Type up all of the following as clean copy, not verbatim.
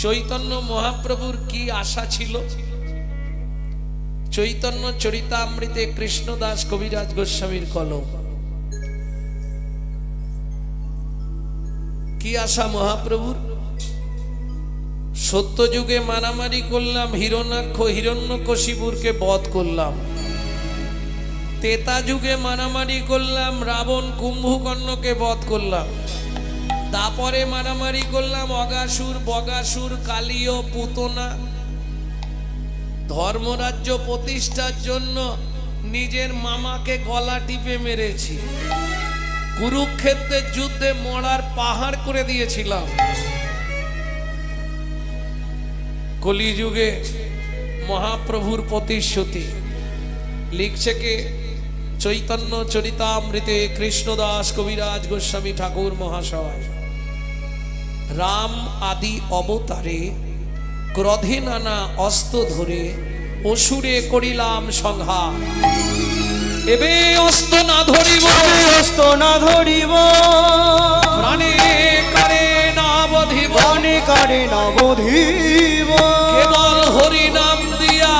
চৈতন্য মহাপ্রভুর কি আশা ছিল? চৈতন্য চরিতামৃতে কৃষ্ণদাস কবিরাজ গোস্বামীর কলম। কি আশা মহাপ্রভুর? সত্য যুগে মারামারি করলাম, হিরণ্যাক্ষ হিরণ্যকশিপুরকে বধ করলাম। তেতা যুগে মারামারি করলাম, রাবণ কুম্ভকর্ণকে বধ করলাম। তারপরে মারামারি করলাম অগাসুর, বগাসুর, কালীয়, পুতনা। ধর্মরাজ্য প্রতিষ্ঠার জন্য নিজের মামাকে গলা টিপে মেরেছি। কুরুক্ষেত্রের যুদ্ধে মরার পাহাড় করে দিয়েছিলাম। কলিযুগে মহাপ্রভুর প্রতিশ্রুতি লিখছে কে? চৈতন্য চরিতামৃতে কৃষ্ণদাস কবিরাজ গোস্বামী ঠাকুর মহাশয়। রাম আদি অবতারে ক্রোধে নানা অস্ত্র ধরে অসুরে করিলাম সংহার। এবে অস্ত্র না ধরিব, অস্ত্র না ধরিব, প্রাণে কারে না বধিব, প্রাণে কারে না বধিব। কেবল হরি নাম দিয়া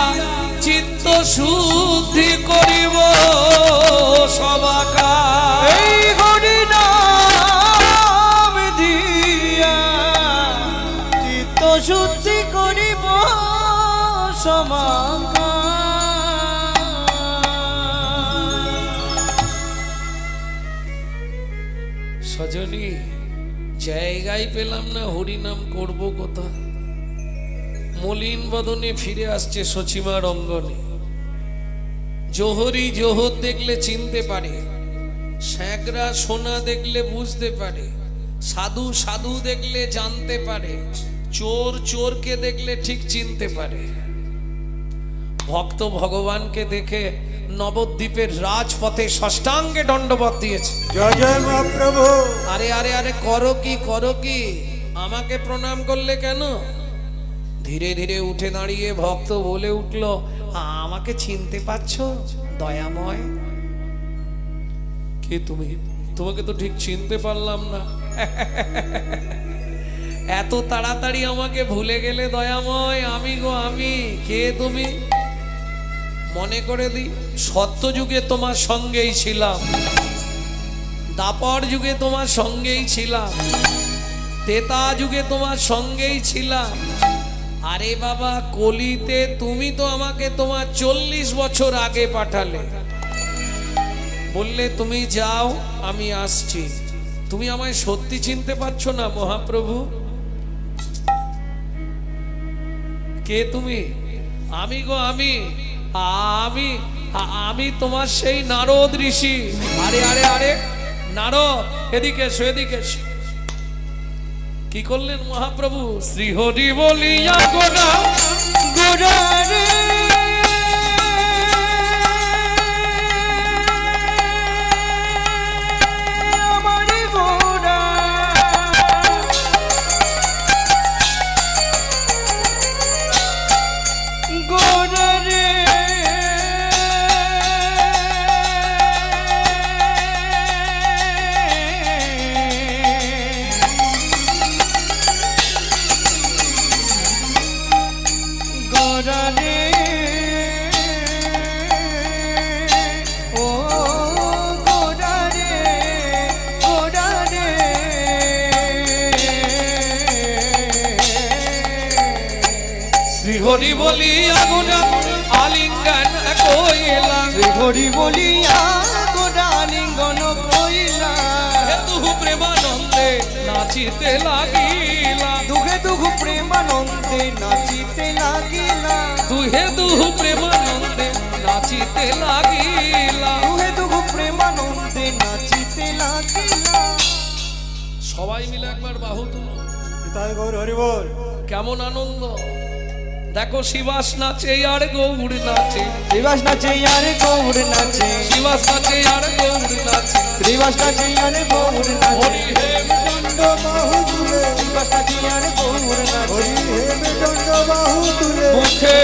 চিত্ত শুদ্ধি করিব সবাকার। এই হরি নাম দিয়া চিত্ত শুদ্ধি করিব সমাকার। সজনী, জায়গায় পেলাম না, হরিনাম করব কোথা? মলিন বদনে ফিরে আসছে সচিমার অঙ্গনে। জোহরি জোহর দেখলে চিনতে পারে, স্যাগরা সোনা দেখলে বুঝতে পারে, সাধু সাধু দেখলে জানতে পারে, চোর চোরকে দেখলে ঠিক চিনতে পারে। ভক্ত ভগবানকে দেখে নবদ্বীপের রাজপথে ষষ্ঠাঙ্গে দণ্ডবত দিয়েছে। জয় জয় মহাপ্রভু। আরে আরে আরে, করো কি করো কি? আমাকে প্রণাম করলে কেন? ধীরে ধীরে উঠে দাঁড়িয়ে ভক্ত বলে উঠল, আমাকে চিনতে পারছো দয়াময়? কে তুমি? তোমাকে তো ঠিক চিনতে পারলাম না। এত তাড়াতাড়ি আমাকে ভুলে গেলে দয়াময়? আমি গো আমি। কে তুমি? মনে করে দি, সত্য যুগে তোমার সঙ্গেই ছিলাম, দাপর যুগে তোমার সঙ্গেই ছিলাম, তেতা যুগে তোমার সঙ্গেই ছিলাম। আরে বাবা, কলিতে তুমি তো আমাকে তোমার 40 বছর আগে পাঠালে, বললে তুমি যাও আমি আসছি। তুমি আমায় সত্যি চিনতে পারছো না মহাপ্রভু? কে তুমি? আমি গো আমি। আমি আমি তোমার সেই নারদ ঋষি। আরে আরে আরে নারদ, এদিকে এসো, এদিকে এসো। কি করলেন মহাপ্রভু? শ্রীহরি বলিয়া গোড়া গোড়া রে, আমার গোড়া, গোড়া রে, গোড়া রে, ও গোড়া রে, গোড়া রে। শ্রীহরি বলিয়া গোড়া আলিঙ্গন কইলা, শ্রীহরি বলিয়া গোড়া লিঙ্গন কইলা। দুহু প্রেমানন্দে নাচিতে লাগিলা, দুহে দুহু প্রেমানন্দে নাচিতে লাগিলা, দুহে দুহু প্রেমানন্দে নাচিতে লাগিলা। দুহে দুহু প্রেমানন্দে নাচিতে লাগিলা। সবাই মিলে একবার বাহু তুলো। তাই গৌর হরি বল। কেমন আনন্দ! দেখো, শিবাস নাচে আর গৌর নাচে, শ্রীবাস নাচে আর গৌর নাচে, শিবাস নাচে আর গৌর নাচে। শ্রীবাস নাচে আর গৌর নাচে। হরি হে দণ্ড বাহু তুলে, শ্রীবাস নাচে আর গৌর নাচে। হরি হে দণ্ড বাহু তুলে, মুখে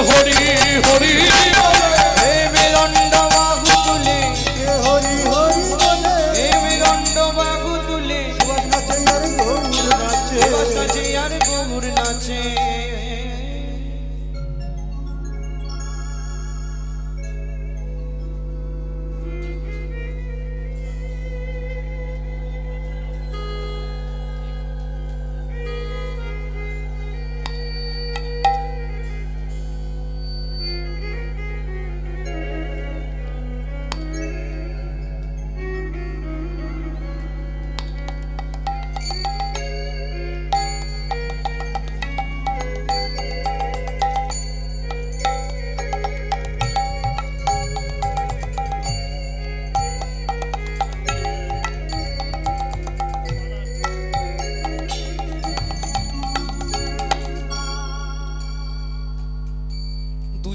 হরি হরি বলে, হে দণ্ড বাহু তুলে, হরি হরি বলে, হে দণ্ড বাহু তুলে। শ্রীবাস নাচে আর গৌর নাচে, শ্রীবাস নাচে আর গৌর নাচে।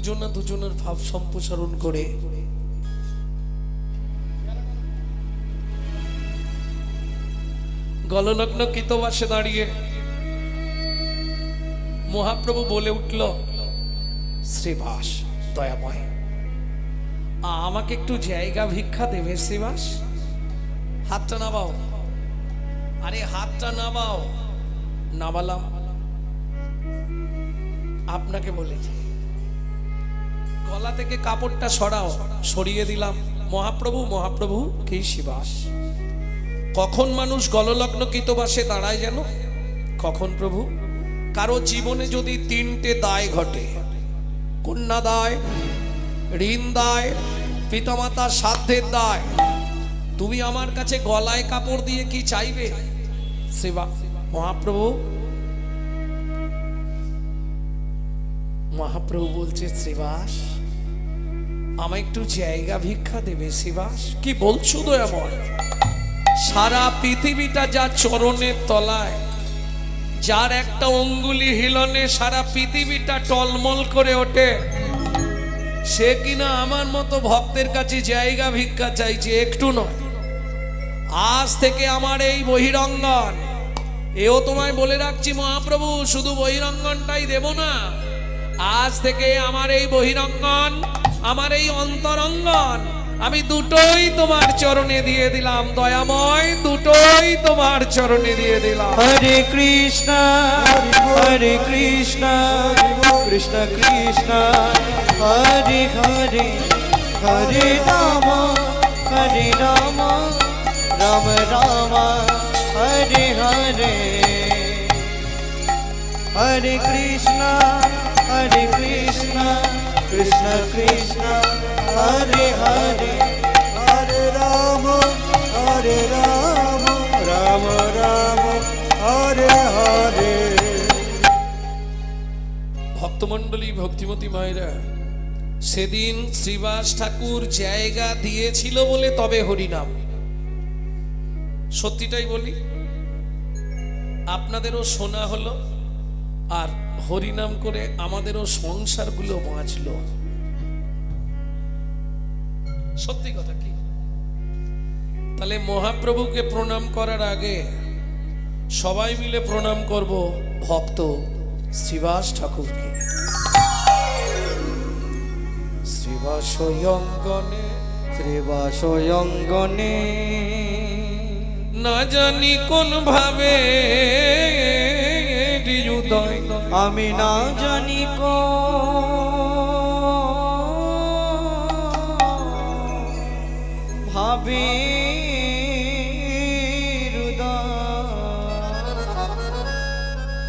দুজনা দুজনের ভাব সম্প্রসারণ করে গললগ্ন কৃতবাসে দাঁড়িয়ে মহাপ্রভু বলে উঠল, শ্রীবাস দয়াময়, আমাকে একটু জায়গা ভিক্ষা দেবে শ্রীবাস? হাতটা নামাও। আরে হাতটা নামাও। নামালাম। আপনাকে বলেছি গলা থেকে কাপড়টা সরাও, সরিয়ে দিলাম। মহাপ্রভু মহাপ্রভু কি শ্রীবাস? কখন মানুষ গললগ্ন কৃতবাসে দাঁড়ায় যেন? কখন প্রভু? কারো জীবনে যদি তিনটে দায় ঘটে, কন্যা দায়, ঋণ দায়, পিতামাতার সাধ্যের দায়, তুমি আমার কাছে গলায় কাপড় দিয়ে কি চাইবে? শ্রীবা মহাপ্রভু মহাপ্রভু বলছে, শ্রীবাস আমায় একটু জায়গা ভিক্ষা দেবে শ্রীবাস? কি বলছো দয়াময়? সারা পৃথিবীটা যার চরণের তলায়, যার একটা অঙ্গুলি হিলনে সারা পৃথিবীটা টলমল করে ওঠে, সে কিনা আমার মতো ভক্তের কাছে জায়গা ভিক্ষা চাইছে? একটু নয়। আজ থেকে আমার এই বহিরঙ্গন, এও তোমায় বলে রাখছি মহাপ্রভু, শুধু বহিরঙ্গনটাই দেব না, আজ থেকে আমার এই বহিরঙ্গন, আমার এই অন্তরঙ্গন, আমি দুটোই তোমার চরণে দিয়ে দিলাম দয়াময়, দুটোই তোমার চরণে দিয়ে দিলাম। হরে কৃষ্ণ হরে কৃষ্ণ কৃষ্ণ কৃষ্ণ হরে হরে, হরে রাম রাম রাম হরে হরে, হরে কৃষ্ণ কৃষ্ণ কৃষ্ণ হরে হরে, হরে রাম রাম রাম হরে হরে। ভক্তমণ্ডলী, ভক্তিমতী মায়েরা, সেদিন শ্রীবাস ঠাকুর জায়গা দিয়েছিল বলে তবে হরিনাম। সত্যিটাই বলি, আপনাদেরও শোনা হলো আর হরিনাম করে আমাদেরও সংসারগুলো বাঁচলো। সত্যি কথা কি? তাহলে মহাপ্রভুকে প্রণাম করার আগে সবাই মিলে প্রণাম করব ভক্ত শ্রীবাস ঠাকুরকে। শ্রীবাস অঙ্গনে, শ্রীবাস অঙ্গনে, না জানি কোন ভাবে হৃদয়, আমি না জানি ভাবে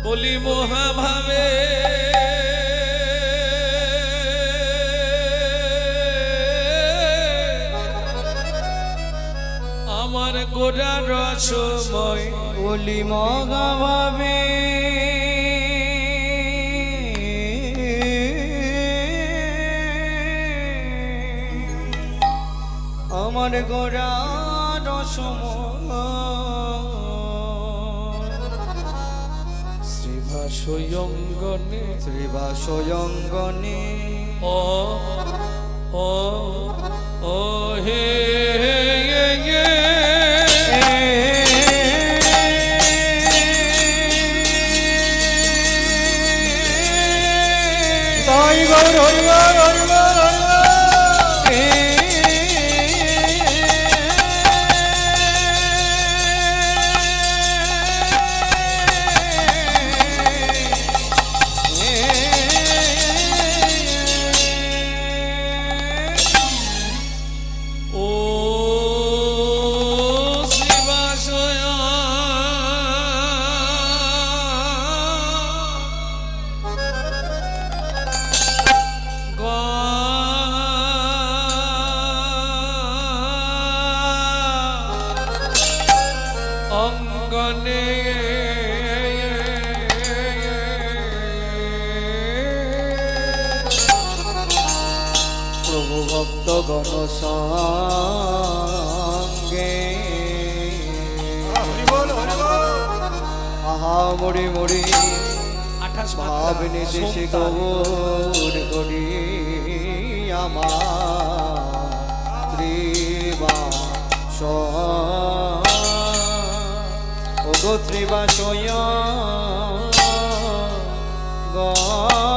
বলি মহাভাবে আমার গোড়া রসময়, বলি মগা ভাবে আমার গোড়া রসময়। শ্রীবাস অঙ্গনে, শ্রীবাস অঙ্গনে, ও ও ও হে হে তাই গৌর হরি গৌর হরি গৌর হরি গৌর। ও শ্রীবাস অঙ্গনে, প্রভু ভক্ত গণ সঙ্গে আহা মরি মরি। 28 ভাবনে দেশে গৌর করি আমার ত্রিবাস ও গো ত্রিবাস গণে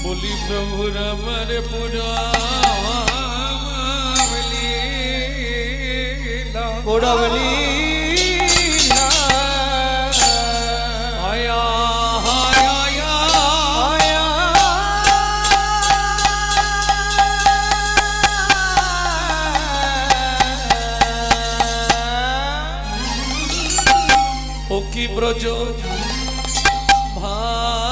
বলি প্রভুর আমার পুরবলি আয়া হায়া আয়া ও কি ব্রজ ভাবে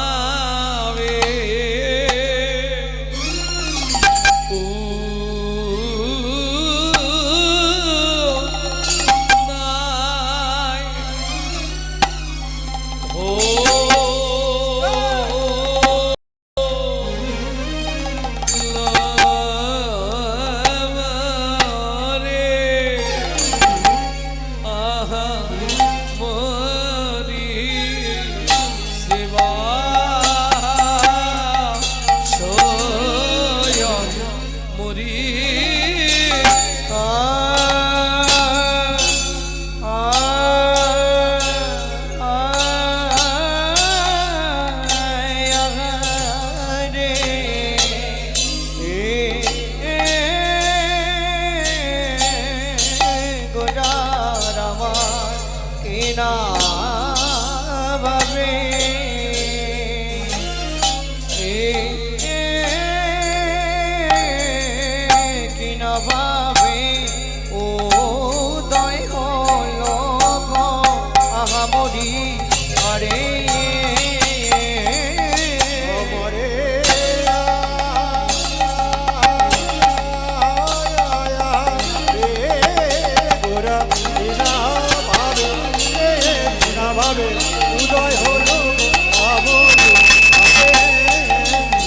উদয় হলো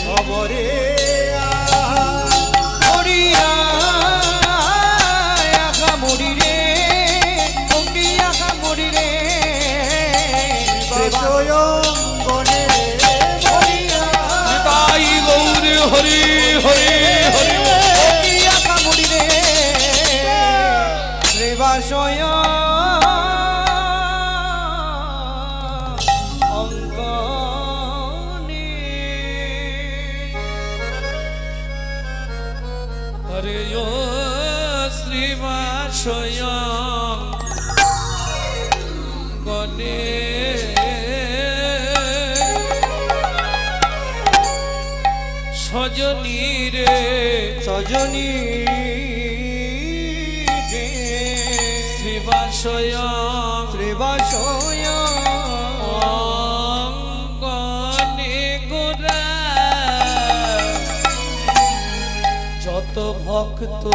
খবরে হরি হরি হরি মুড়ি রে ত্রিবাসয় অঙ্গনে হরে ও শ্রীবাসয় গণে সজনী রে সজনী শ্রীবাসয় ত্রিবাসয় অঙ্গনে গোরা যত ভক্ত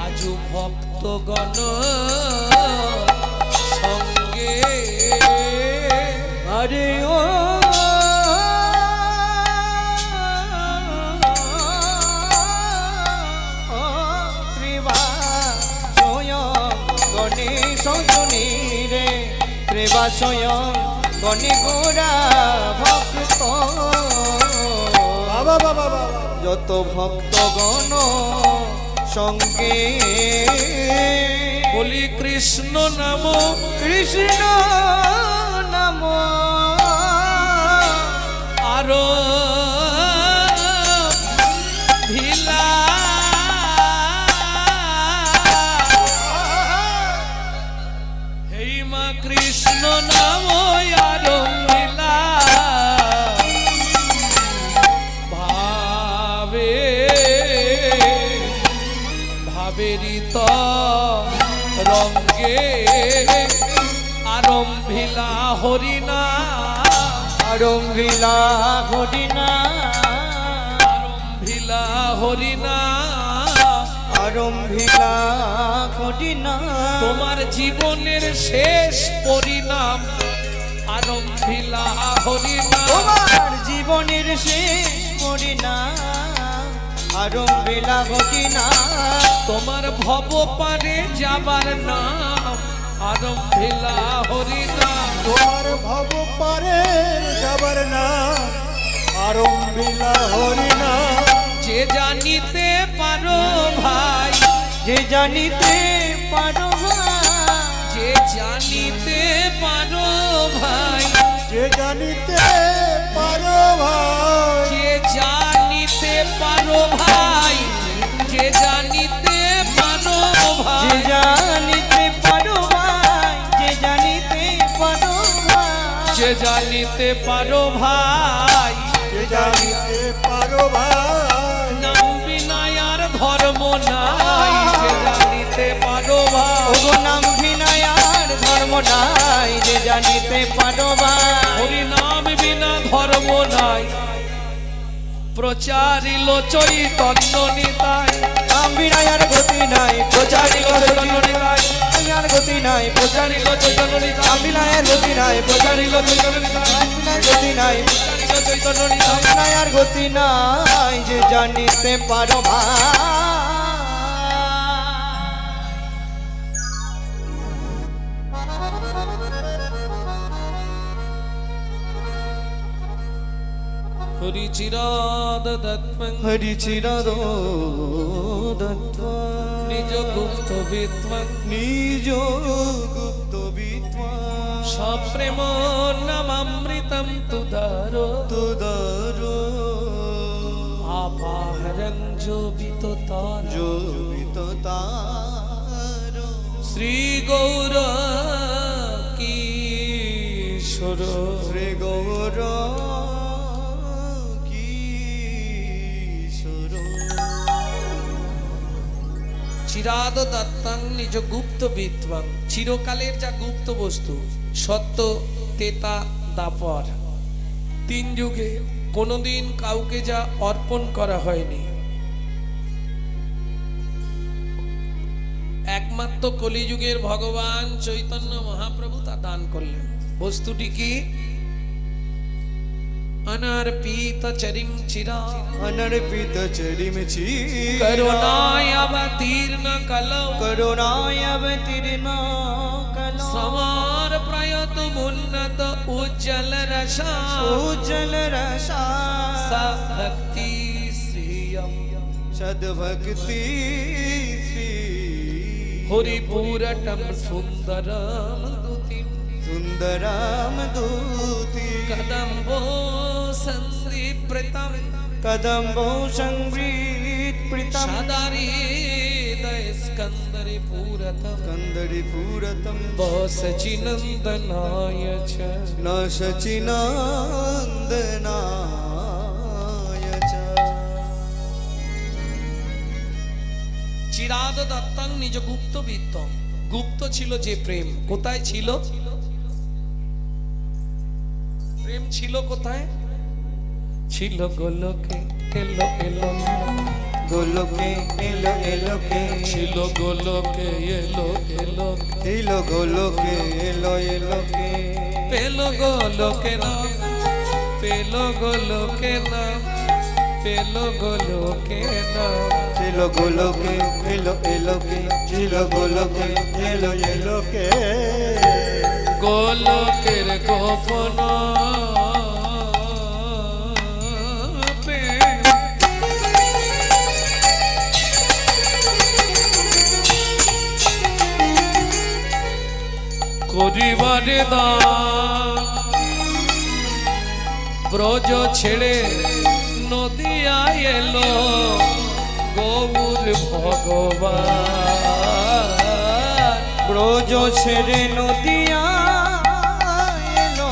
আজু ভক্তগণ সঙ্গে আরে ও ত্রিবাসয় গণে গোরা ভক্ত যত ভক্তগণ সঙ্গে বলি কৃষ্ণ নাম কৃষ্ণ নাম আরো ভিলা হেই মা কৃষ্ণ নাম আরো ভিলা ভাবে ভাবেরি চরিত রঙ্গে আরম্ভিলা হরিনা আরম্ভিলা হরিনা আরম্ভিলা হরিনা আরম্ভিলা হরিনা তোমার জীবনের শেষ পরিণাম আরম্ভিলা হরিনা তোমার জীবনের শেষ পরিণাম আরম্ভিলা হরিনা তোমার ভব পারে যাবার নাম আরম্ভিলা হরিনা তোমার ভব পারে যাবার না আরম্ভিলা হরিনা যে জানিতে পারো ভাই যে জানিতে পারো ভাই যে জানিতে পারো ভাই যে জানিতে পারো ভাই যে জানিতে পারো ভাই যে জানিতে পারো যে ভাই জানিতে পারো ভাই যে জানিতে পারো ভাই যে জানিতে পারো ভাই যে জানিতে পারো ভাই নাম বিনায়ার ধর্ম নাই যে জানিতে পারো ভাই ওগো নাম বিনায়ার ধর্ম নাই যে জানিতে পারো ভাই হরি নাম বিনা ধর্ম নাই প্রচারিল চৈতন্য নিতাই নাম বিনায়ার গতি নাই প্রচারিল চৈতন্য নিতাই বিনায়ার গতি নাই প্রচারিল চৈতন্য নিতাই নাম বিনায়ার গতি নাই প্রচারিল চৈতন্য নিতাই বিনায়ার গতি নাই প্রচারিল চৈতন্য নিতাই বিনায়ার গতি নাই যে জানিতে পারো ভাই হরি চিরাদ দত্তং হরি চিরদ দত্ত নিজ গুপ্ত বিদ্বান নিজ গুপ্ত বিদ্বা সপ্রেম নামামৃতম তুদারো তুদর আপাহরং জোবিত তার জোবিত তার শ্রী গৌর কিশোর শ্রী গৌর কিশোর চিরাদ দত্তাং নিজ গুপ্ত বিদ্বাং চিরকালের যা গুপ্ত বস্তু সত্য তেতা দাপর তিন যুগে কোনোদিন কাউকে যা অর্পণ করা হয়নি একমাত্র কলিযুগের ভগবান চৈতন্য মহাপ্রভু তা দান করলেন বস্তুটি কি অনর্পিত চরিম চিরা অনর্পিত চরিম চি করুণায় অবতীর্ণ কলৌ করুণায় অবতীর্ণ কলো সমার প্রয়ত উন্নত উজ্জ্বল রসা উজ্জ্বল রসা সা ভক্তি শ্রিয়ম সদ্ভক্তি শ্রী হরিপুরটম সুন্দরম দুতিম সুন্দরাম দূতি কদম্বো সন্দীপ্রতম কদম্বো সংবৃত প্রীতম সদারি দয় স্কন্দরি পুরতম कंदरी पूरतम বসচিনন্দনায় চ न शचिनन्दनाय च চিরাদ দত্তাং নিজ গুপ্ত বিত্তম গুপ্ত ছিল যে প্রেম কোথায় ছিল প্রেম ছিল কোথায় ছিল গোলকে এলো এলো गोलोके एलो एलोके ছিল গোলকে এলো এলো एलो गोलोके एलो एलोके পেল গোলকে না পেল গোলকে না পেল গোলকে না चिलो गोलोके एलो एलोके चिलो गोलोके एलो एलोके গোলকের গোপন প্রেম করিবারে দান ব্রজ ছেড়ে নদিয়ায় এলো গৌর ভগবান ব্রজ ছেড়ে নদিয়া এলো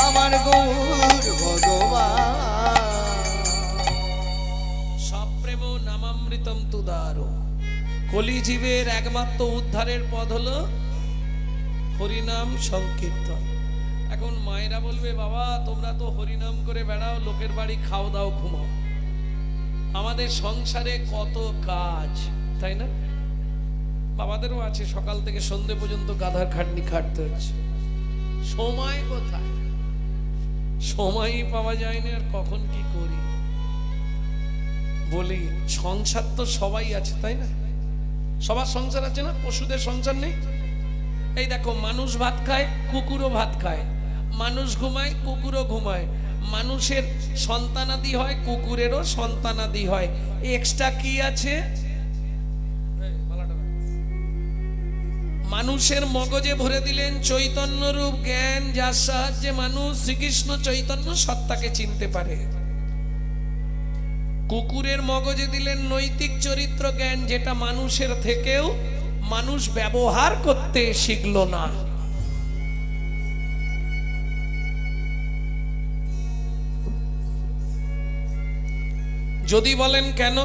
আমার গৌর ভগবান সপ্রেম নামামৃতম তুদারো কলিজীবের একমাত্র উদ্ধারের পথ হলো হরিনাম সংকীর্তন। এখন মায়েরা বলবে, বাবা তোমরা তো হরিনাম করে বেড়াও, লোকের বাড়ি খাও দাও ঘুমাও, আমাদের সংসারে কত কাজ, তাই না? বাবাদেরও আছে, সকাল থেকে সন্ধে পর্যন্ত গাধার খাটনি খাটতে হচ্ছে, সময় কোথায়? সময়ই পাওয়া যায়নি, আর কখন কি করি। বলি সংসার তো সবাই আছে, তাই না? সবার সংসার আছে না? পশুদের সংসার নেই? এই দেখো, মানুষ ভাত খায়, কুকুরও ভাত খায়, মানুষ ঘুমায়, কুকুরও ঘুমায়, মানুষের সন্তানাদি হয়, কুকুরেরও সন্তানাদি হয়, এক্সট্রা কি আছে? মানুষের মগজে ভরে দিলেন চৈতন্য রূপ জ্ঞান, যার সাহায্যে মানুষ শ্রীকৃষ্ণ চৈতন্য সত্তাকে চিনতে পারে। কুকুরের মগজে দিলেন নৈতিক চরিত্র জ্ঞান, যেটা মানুষের থেকেও মানুষ ব্যবহার করতে শিখলো না। যদি বলেন কেন,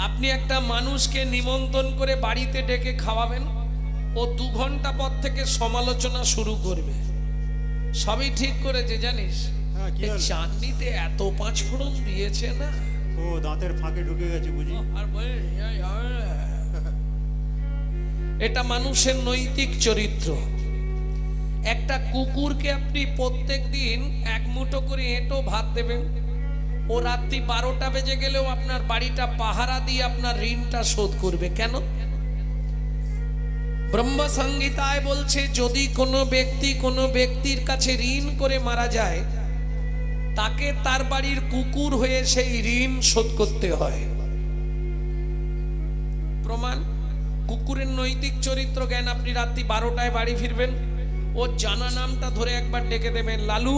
আপনি একটা মানুষকে নিমন্ত্রণ করে বাড়িতে ডেকে খাওয়াবেন, ও 2 ঘন্টা পর থেকে সমালোচনা শুরু করবে। সবই ঠিক করেছে জানিস, হ্যাঁ, কি এই হলো? চাটনিতে এত 5 ফোড়ন দিয়েছে না, ও দাঁতের ফাঁকে ঢুকে গেছে বুঝি। আর বলে, এটা মানুষের নৈতিক চরিত্র। একটা কুকুরকে আপনি প্রত্যেক দিন 1 মুঠো করে এঁটো ভাত দেবেন, ও রাত্রি 12টা বেজে গেলেও আপনার বাড়িটা পাহারা দিয়ে আপনার ঋণটা শোধ করবে। কেন? ব্রহ্ম সংহিতায় বলছে, যদি কোনো ব্যক্তি কোনো ব্যক্তির কাছে ঋণ করে মারা যায়, তাকে তার বাড়ির কুকুর হয়ে সেই ঋণ শোধ করতে হয়। প্রমাণ, কুকুরের নৈতিক চরিত্র জ্ঞান। আপনি রাত্রি 12টায় বাড়ি ফিরবেন, ও জানা নামটা ধরে একবার ডেকে দেবেন, লালু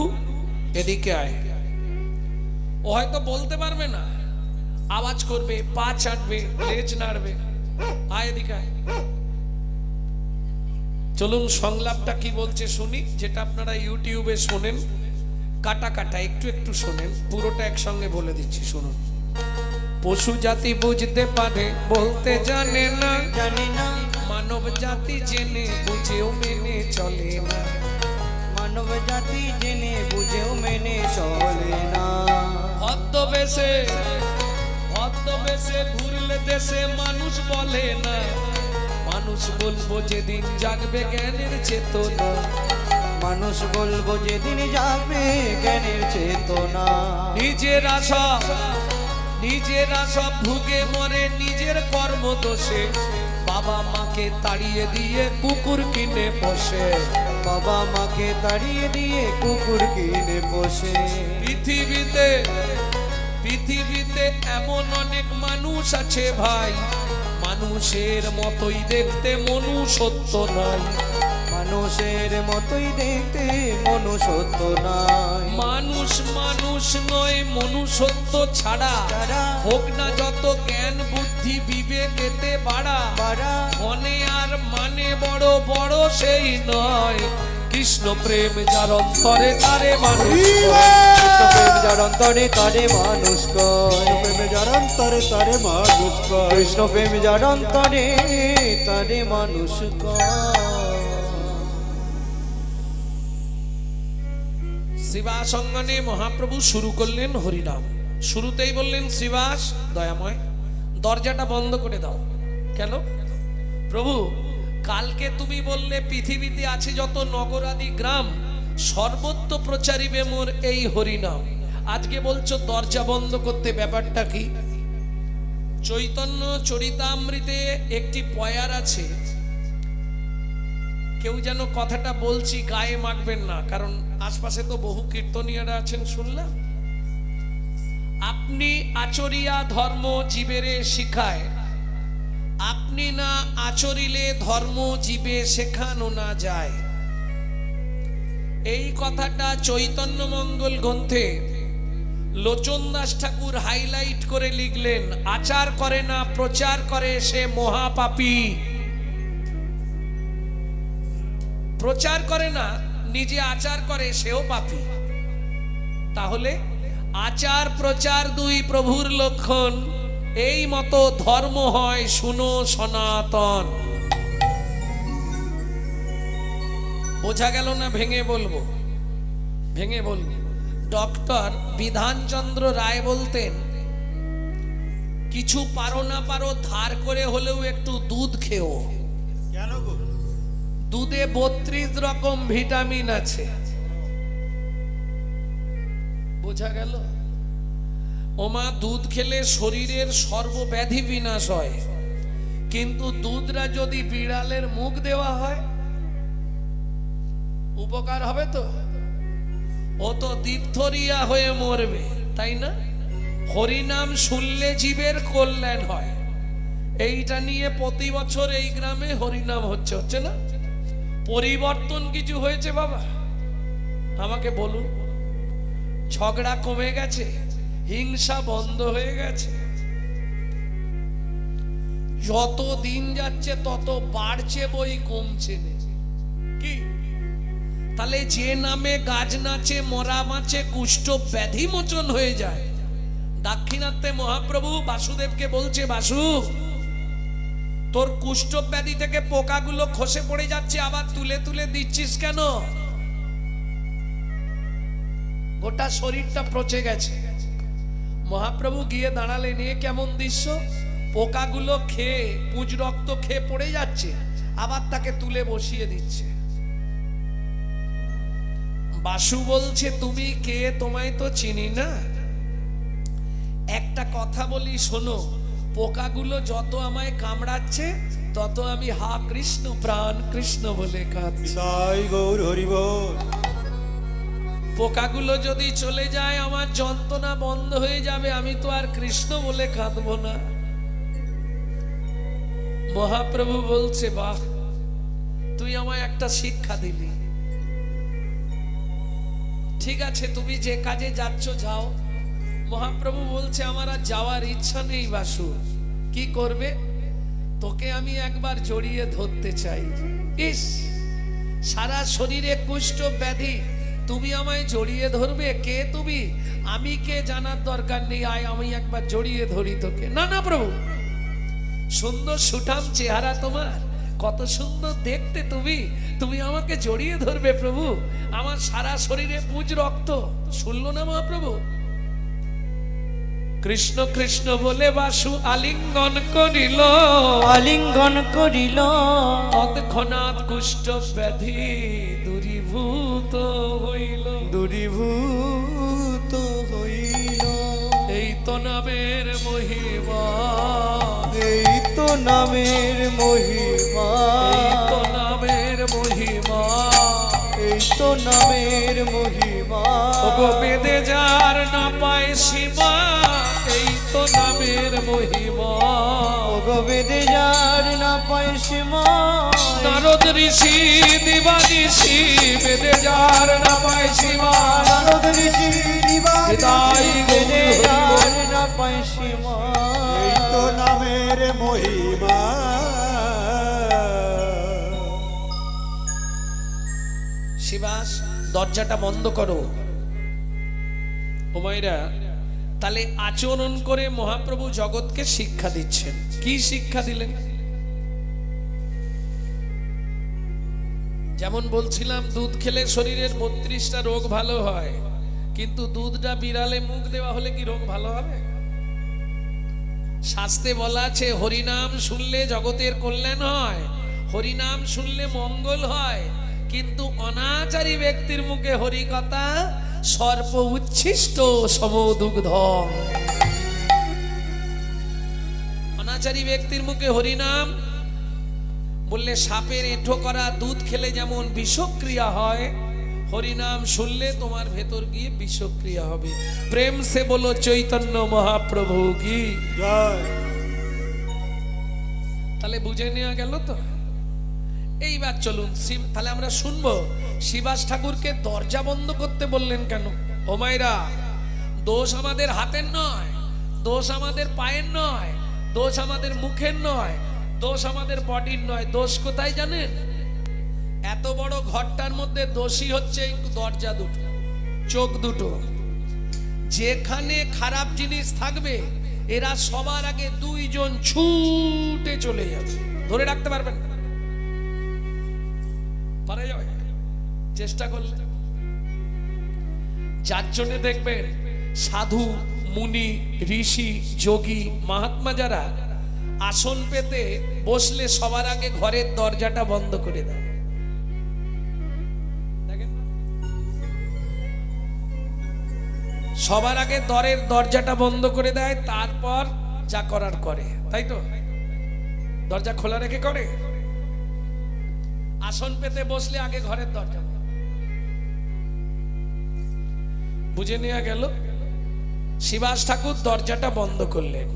এদিকে আয়। ও হয়তো বলতে পারবে না, আওয়াজ করবে, পা চাটবে, লেজ নাড়বে, আয় এদিকে আয়। চলুন সংলাপটা কি বলছে শুনি, যেটা আপনারা ইউটিউবে শোনেন, কাটা কাটা একটু একটু শোনেন, পুরোটা একসঙ্গে বলে দিচ্ছি, শুনুন। পশু জাতি বুঝতে পারে, বলতে জানে না, জানি না, মানব জাতি জেনে বুঝেও মেনে চলে না, মানব জাতি জেনে বুঝেও মেনে চলে না। ছদ্মবেশে ঘুরলে দেশে মানুষ বলে না, মানুষ বলবো যেদিন জাগবে জ্ঞানের চেতনা, মানুষ বলবো যেদিন যাবে জ্ঞানের চেতনা। নিজেরা সব ভুগে মরে নিজের কর্ম দোষে, বাবা মাকে তাড়িয়ে দিয়ে কুকুর কিনে বসে, বাবা মাকে তাড়িয়ে দিয়ে কুকুর কিনে বসে। পৃথিবীতে এমন অনেক মানুষ আছে ভাই, মানুষের মতোই দেখতে মনুষ্যত্ব নাই, মানুষের মতোই দেখতে মনুষ্যত্ব নাই। মানুষ নয়, মনুষ্যত্ব ছাড়া ছাড়া হোক না যত জ্ঞান বুদ্ধি বিবেকেতে বাড়া, বাড়া মনে আর মানে বড় বড় সেই নয়, কৃষ্ণ প্রেম যার অন্তরে তারে মানুষ কয়। কৃষ্ণ প্রেম যার অন্তরে তারে মানুষ কয়। প্রেমে যার অন্তরে তারে মানুষ কয়। কৃষ্ণ প্রেম যার অন্তরে তারে মানুষ কয়। শ্রীবাস অঙ্গনে মহাপ্রভু শুরু করলেন হরিনাম। শুরুতেই বললেন, শ্রীবাস দয়াময় দরজাটা বন্ধ করে দাও। কেন? প্রভু, কালকে তুমি বললে পৃথিবীতে আছে যত নগরাদি গ্রাম, সর্বত্র প্রচারিবে মোর এই হরিনাম। আজকে বলছো দরজা বন্ধ করতে, ব্যাপারটা কি? চৈতন্য চরিতামৃতে একটি পয়ার আছে, কেউ যেন কথাটা বলছি গায়ে মাখবেন না, কারণ আশপাশে তো বহু কীর্তনীয়রা আছেন শুনলাম। আপনি আচরিয়া ধর্ম জীবেরে শিখায়, আপনি না আচরিলে ধর্ম জীবে শেখানো না যায়। এই কথাটা চৈতন্য মঙ্গল গ্রন্থে লোচন দাস ঠাকুর হাইলাইট করে লিখলেন, আচার করে না প্রচার করে সে মহাপাপী। প্রচার করে না, নিজে আচার করে সেও পাপী। তাহলে আচার প্রচার দুই প্রভুর লক্ষণ, এই মতো ধর্ম হয় শুনো সনাতন। বোঝা গেল না? ভেঙে বলবো, ভেঙে বলবো। ডক্টর বিধানচন্দ্র রায় বলতেন, কিছু পারো না পারো ধার করে হলেও একটু দুধ খেও। কেন গো? দুধে 32 রকম ভিটামিন আছে। বোঝা গেল? ওমা, দুধ খেলে শরীরের সর্বব্যাধি বিনাশ হয়, কিন্তু দুধটা যদি বিড়ালের মুখ দেওয়া হয় উপকার হবে তো? ও তো ডিপথোরিয়া হয়ে মরবে, তাই না? হরিনাম শুনলে জীবের কল্যাণ হয়, এইটা নিয়ে প্রতি বছর এই গ্রামে হরিনাম হচ্ছে, হচ্ছে না? পরিবর্তন কিছু হয়েছে বাবা? আমাকে বলুন। ঝগড়া কমে গেছে, হিংসা বন্ধ হয়ে গেছে। যত দিন যাচ্ছে তত বাড়ছে বই কমছে না। কি তাহলে যে নামে গাছ নাচে, মরা মাছে, কুষ্ঠ ব্যাধি মোচন হয়ে যায়। দাক্ষিণাত্যে মহাপ্রভু বাসুদেবকে বলছে, বাসু, তোর কুষ্ঠ ব্যাধি থেকে পোকাগুলো খসে পড়ে যাচ্ছে, আবার তুলে তুলে দিচ্ছিস কেন? গোটা শরীরটা পচে গেছে। মহাপ্রভু গিয়ে দাঁড়ালেন, এ কেমন দৃশ্য? পোকাগুলো খেয়ে, পুঁজ রক্ত খেয়ে পড়ে যাচ্ছে, আবার তাকে তুলে বসিয়ে দিচ্ছে। বাসু বলছে, তুমি কে? তোমায় তো চিনি না। একটা কথা বলি শোনো, পোকাগুলো যত আমায় কামড়াচ্ছে তত আমি হা কৃষ্ণ প্রাণ কৃষ্ণ বলে কাঁদছি। তাই গৌর হরি বল। পোকাগুলো যদি চলে যায় আমার যন্ত্রণা বন্ধ হয়ে যাবে, আমি তো আর কৃষ্ণ বলে কাঁদবো না। মহাপ্রভু বলছে, বাহ, তুই আমায় একটা শিক্ষা দিলি। ঠিক আছে, তুমি যে কাজে যাচ্ছ যাও। মহাপ্রভু বলছে, আমার আর যাওয়ার ইচ্ছা নেই বাসু। কি করবে? তোকে আমি একবার জড়িয়ে ধরতে চাই। ইস, সারা শরীরে কুষ্ঠ ব্যাধি, তুমি আমায় জড়িয়ে ধরবে? কে তুমি? আমি কে জানার দরকার নেই, আয় আমি একবার জড়িয়ে ধরি তোকে। না না প্রভু, সুন্দর সুঠাম চেহারা তোমার, কত সুন্দর দেখতে তুমি, তুমি আমাকে জড়িয়ে ধরবে প্রভু? আমার সারা শরীরে পুঁজ রক্ত। শুনলো না মহাপ্রভু? কৃষ্ণ কৃষ্ণ বলে বাসু আলিঙ্গন করিল, আলিঙ্গন করিল, তৎক্ষণাৎ কুষ্ঠ ব্যাধি দূরীভূত হইল। দূরীভূত হইল। এই তো নামের মহিমা, এই তো নামের মহিমা, এই তো নামের মহিমা, এই তো নামের মহিমা। ওগো বেদে যার না পায় সীমা, এই তো নামের মহিমা। ওগো বেদে যার না পায় সীমা। নারদ ঋষি দিবানিশি, বেদে যার না পায় সীমা। নারদ ঋষি হৃদয় বেদে গৌর যার না পায় সীমা। এই তো নামের মহিমা। শিবাস, দরজাটা বন্ধ করো। ও মায়েরা, তাহলে আচরণ করে মহাপ্রভু জগৎকে শিক্ষা দিচ্ছেন। কি শিক্ষা দিলেন? যেমন বলছিলাম, দুধ খেলে শরীরের 32টা রোগ ভালো হয়, কিন্তু দুধটা বিড়ালে মুখ দেওয়া হলে কি রোগ ভালো হবে? শাস্ত্রে বলা আছে, হরিনাম শুনলে জগতের কল্যাণ হয়, হরিনাম শুনলে মঙ্গল হয়, কিন্তু অনাচারী ব্যক্তির মুখে হরিকথা সর্প উচ্ছিষ্ট সমদুগ্ধ। অনাচারী ব্যক্তির মুখে হরিনাম বললে সাপের এঁঠো করা দুধ খেলে যেমন বিষক্রিয়া হয়, হরিনাম শুনলে তোমার ভেতর গিয়ে বিষক্রিয়া হবে। প্রেম সে বলো চৈতন্য মহাপ্রভু কি জয়। তাহলে বুঝে নেওয়া গেল তো? এইবার চলুন, তাহলে আমরা শুনবো শিবাস ঠাকুরকে দরজা বন্ধ করতে বললেন কেন? ও মায়েরা, দোষ আমাদের হাতের নয়, দোষ আমাদের পায়ের নয়, দোষ আমাদের মুখের নয়, দোষ আমাদের বডির নয়। দোষ কোথায় জানেন? এত বড় ঘরটার মধ্যে দোষী হচ্ছে একটু দরজা দুটো, চোখ দুটো। যেখানে খারাপ জিনিস থাকবে এরা সবার আগে দুইজন ছুটে চলে যাবে, ধরে রাখতে পারবেন না, পারা যাবে চেষ্টা করলে। যার জন্য দেখবেন সাধু মুনি ঋষি যোগী মহাত্মা যারা আসন পেতে বসলে সবার আগে ঘরের দরজাটা বন্ধ করে দেয়। দেখেন না? সবার আগে দরজাটা বন্ধ করে দেয়, তারপর যা করার করে, তাই তো? দরজা খোলা রেখে করে। আসন পেতে বসলে আগে ঘরের দরজা বন্ধ। বুঝে নেওয়া গেল। শিবাস ঠাকুর দরজাটা বন্ধ করলেন।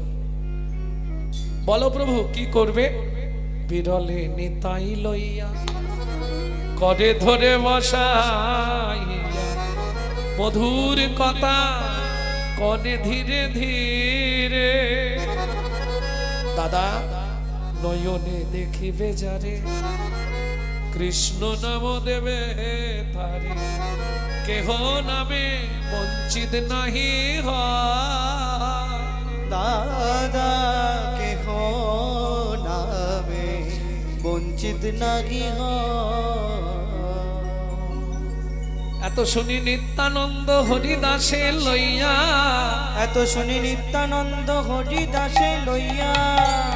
বলো প্রভু কি করবে? বিরলে নিতাই লইয়া করে ধরে বসাইয়া মধুর কথা কনে ধীরে ধীরে, দাদা নয়নে দেখিবে যারে কৃষ্ণ নাম দেবে তারে, কেহ নামে বঞ্চিত নাহি হয়। দাদা কেহ নামে বঞ্চিত নাহি এত শুনি নিত্যানন্দ হরিদাসে লইয়া, এত শুনি নিত্যানন্দ হরিদাসে লইয়া,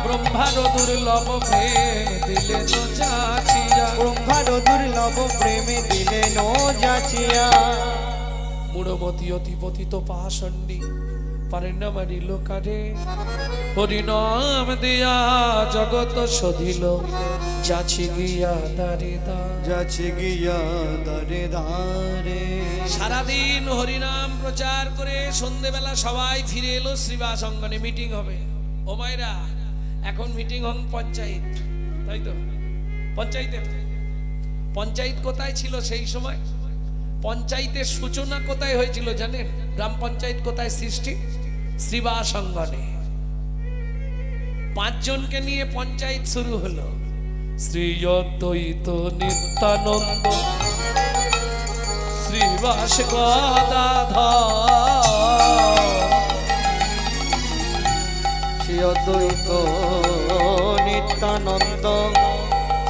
ব্রহ্মার দুর্লভ প্রেম দিলেন যাচিয়া, ব্রহ্মার দুর্লভ প্রেমে দিলেন যাচিয়া, মূঢ়মতি অতি পতিত পাষণ্ডী পারেন না মারিল কারে, হরিনাম দিয়া জগৎ শোধিল যাচি গিয়া দারে দা, যাচি গিয়া দারে দারে। সারাদিন হরিনাম প্রচার করে সন্ধ্যেবেলা সবাই ফিরে এলো শ্রীবাস অঙ্গনে, মিটিং হবে। ও মায়েরা, এখন মিটিং হন পঞ্চায়েত, তাই তো? পঞ্চায়েত কোথায় ছিল সেই সময়? পঞ্চায়েতের সূচনা কোথায় হয়েছিল জানেন? গ্রাম পঞ্চায়েত কোথায় সৃষ্টি? শ্রীবাস অঙ্গনে। 5 জনকে নিয়ে পঞ্চায়েত শুরু হলো। শ্রী অদ্বৈত নিত্যানন্দ শ্রীবাস গদাধর, শ্রী অদ্বৈত নিত্যানন্দ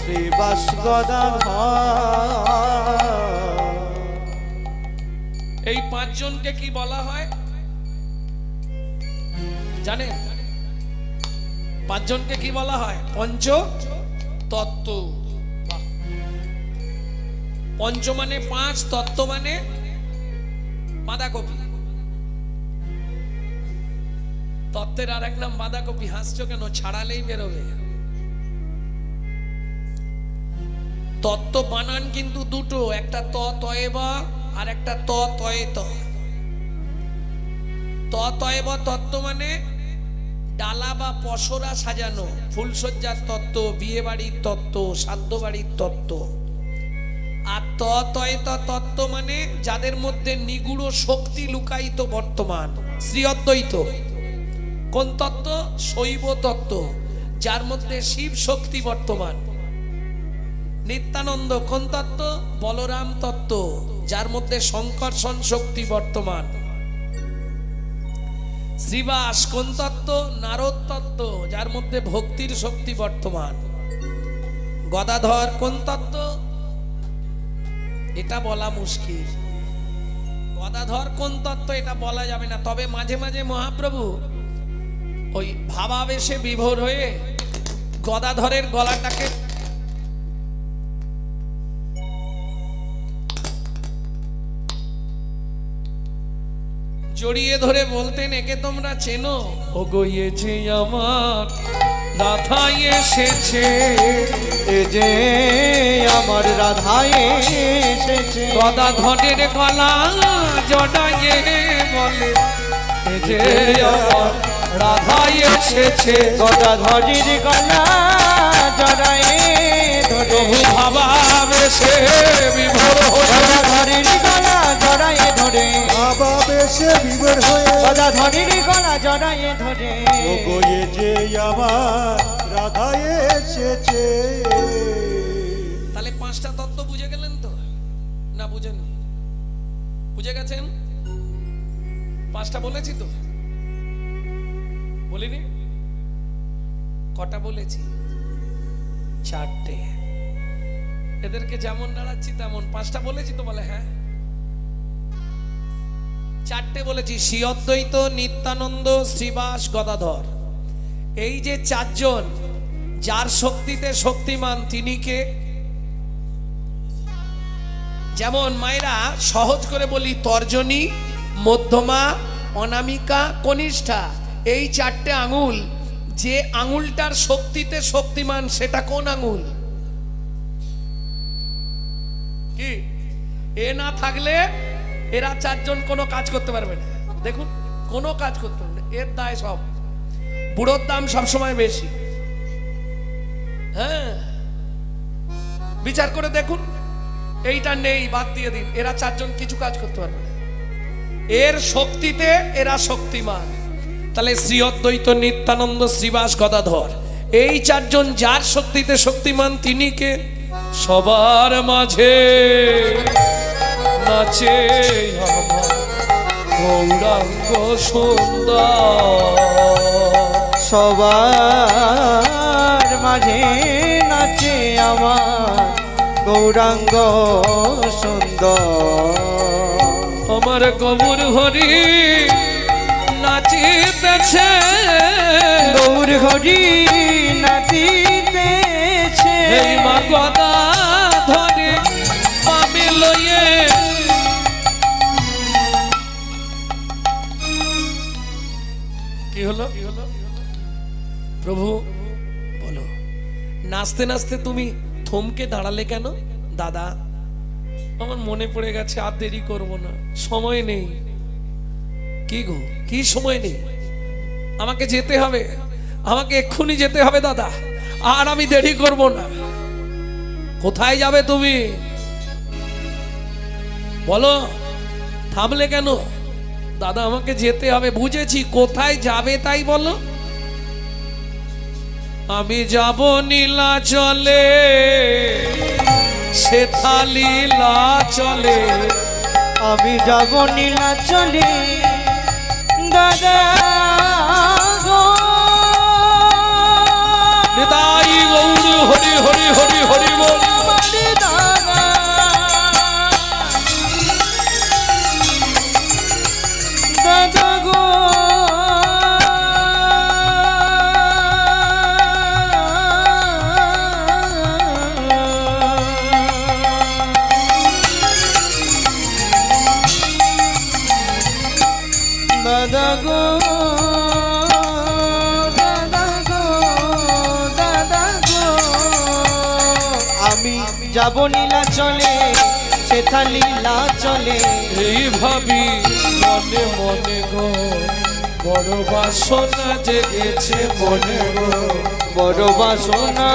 শ্রীবাস গদাধর। এই 5 জনকে কি বলা হয় জানেন? 5 জনকে কি বলা হয়? পঞ্চ তত্ত্ব। পঞ্চ মানে 5, তত্ত্ব মানে বাঁধাকপি। তত্ত্বের আর এক নাম বাঁধাকপি। হাসছো কেন? ছাড়ালেই বেরোবে। তত্ত্ব বানান কিন্তু দুটো, একটা ত তয়ে বা আর একটা ত তয়ে ত। ত তয়ে বা তত্ত্ব মানে ডালা বা পসরা সাজানো, ফুলসজ্জার তত্ত্ব, বিয়ে বাড়ির তত্ত্ব, শ্রাদ্ধ বাড়ির তত্ত্ব। আর ত তয়ে ত তত্ত্ব মানে যাদের মধ্যে নিগুড় শক্তি লুকায়িত বর্তমান, শ্রী অদ্বৈত। কোন তত্ত্ব? শৈব তত্ত্ব, যার মধ্যে শিব শক্তি বর্তমান। নিত্যানন্দ কোন তত্ত্ব? বলরাম তত্ত্ব, যার মধ্যে সংকর্ষণ শক্তি বর্তমান। শ্রীবাস কোন তত্ত্ব? নারদ তত্ত্ব, যার মধ্যে ভক্তির শক্তি বর্তমান। গদাধর কোন তত্ত্ব? এটা বলা মুশকিল। গদাধর কোন তত্ত্ব এটা বলা যাবে না। তবে মাঝে মাঝে মহাপ্রভু ওই ভাবাবেশে বিভোর হয়ে গদাধরের গলাটাকে জড়িয়ে ধরে বলতেন, একে তোমরা চেনো? ও গো এ যে আমার রাধা এসেছে, এ যে আমার রাধা এসেছে। গদাধরের গলা জড়াইয়ে বলে, এ যে আমার রাধা এসেছে। গদাধরের গলা জড়ায়ে ধরে, প্রভু ভাবাবেশে বিভোর হয়ে গদাধরের গলা জড়ায়ে ধরে, ভাবাবেশে বিভোর হয়ে, গদাধরের গলা জড়ায়ে ধরে। ও গো এ যে আমার রাধা এসেছে। তাহলে 5টা তত্ত্ব বুঝে গেলেন তো? না বুঝেননি? বুঝে গেছেন? 5টা বলেছি তো। বলিনি? কটা বলেছি? 4টে। এদেরকে যেমন নাড়াচ্ছি তেমন। 5টা বলেছি তো? বলে হ্যাঁ। 4টে বলেছি। শ্রী অদ্বৈত, নিত্যানন্দ, শ্রীবাস, গদাধর। এই যে 4 জন, যার শক্তিতে শক্তিমান তিনি কে? যেমন মায়েরা সহজ করে বলি, তর্জনী, মধ্যমা, অনামিকা, কনিষ্ঠা, এই 4টে আঙুল। যে আঙুলটার শক্তিতে শক্তিমান সেটা কোন আঙুল? কি? এ না থাকলে এরা 4 জন কোনো কাজ করতে পারবে না। দেখুন, কোনো কাজ করতে পারবে না। এর দায় সব। বুড়োর দাম সবসময় বেশি। হ্যাঁ, বিচার করে দেখুন, এইটা নেই, বাদ দিয়ে দিন, এরা 4 জন কিছু কাজ করতে পারবে না। এর শক্তিতে এরা শক্তিমান। তাহলে শ্রী অদ্বৈত, নিত্যানন্দ, শ্রীবাস, গদাধর, এই 4 জন যার শক্তিতে শক্তিমান তিনি কে? সবার মাঝে নাচে আমার গৌরাঙ্গ সুন্দর। সবার মাঝে নাচে আমার গৌরাঙ্গ সুন্দর। আমার গৌর হরি নাচিতেছে, গৌর হরি নাচিতেছে। এই মা গদা ধরে পাবে লয়ে। কি হলো? প্রভু বলো, নাচতে নাচতে তুমি থমকে দাঁড়ালে কেন? দাদা, আমার মনে পড়ে গেছে, আর দেরি করবো না, সময় নেই। কি গো, কি সময় নেই? আমাকে যেতে হবে, আমাকে এক্ষুনি যেতে হবে দাদা, আর আমি দেরি করব না। কোথায় যাবে তুমি? বলো, থামলে কেন? দাদা, আমাকে যেতে হবে। বুঝেছি, কোথায় যাবে তাই বলো। আমি যাব নীলাচলে, সেথা লীলা চলে। আমি যাব নীলাচলে দাদা গো। নিতাই গৌর হরি হরি হরি হরি বল। দাদা গো, দাদা গো, দাদা গো, দাদা গো। আমি যাব নীলাচলে, সেথা লীলা চলে। এই ভাবি মনে মনে গো, বড় বাসনা জেগেছে মনে গো। বড় বাসনা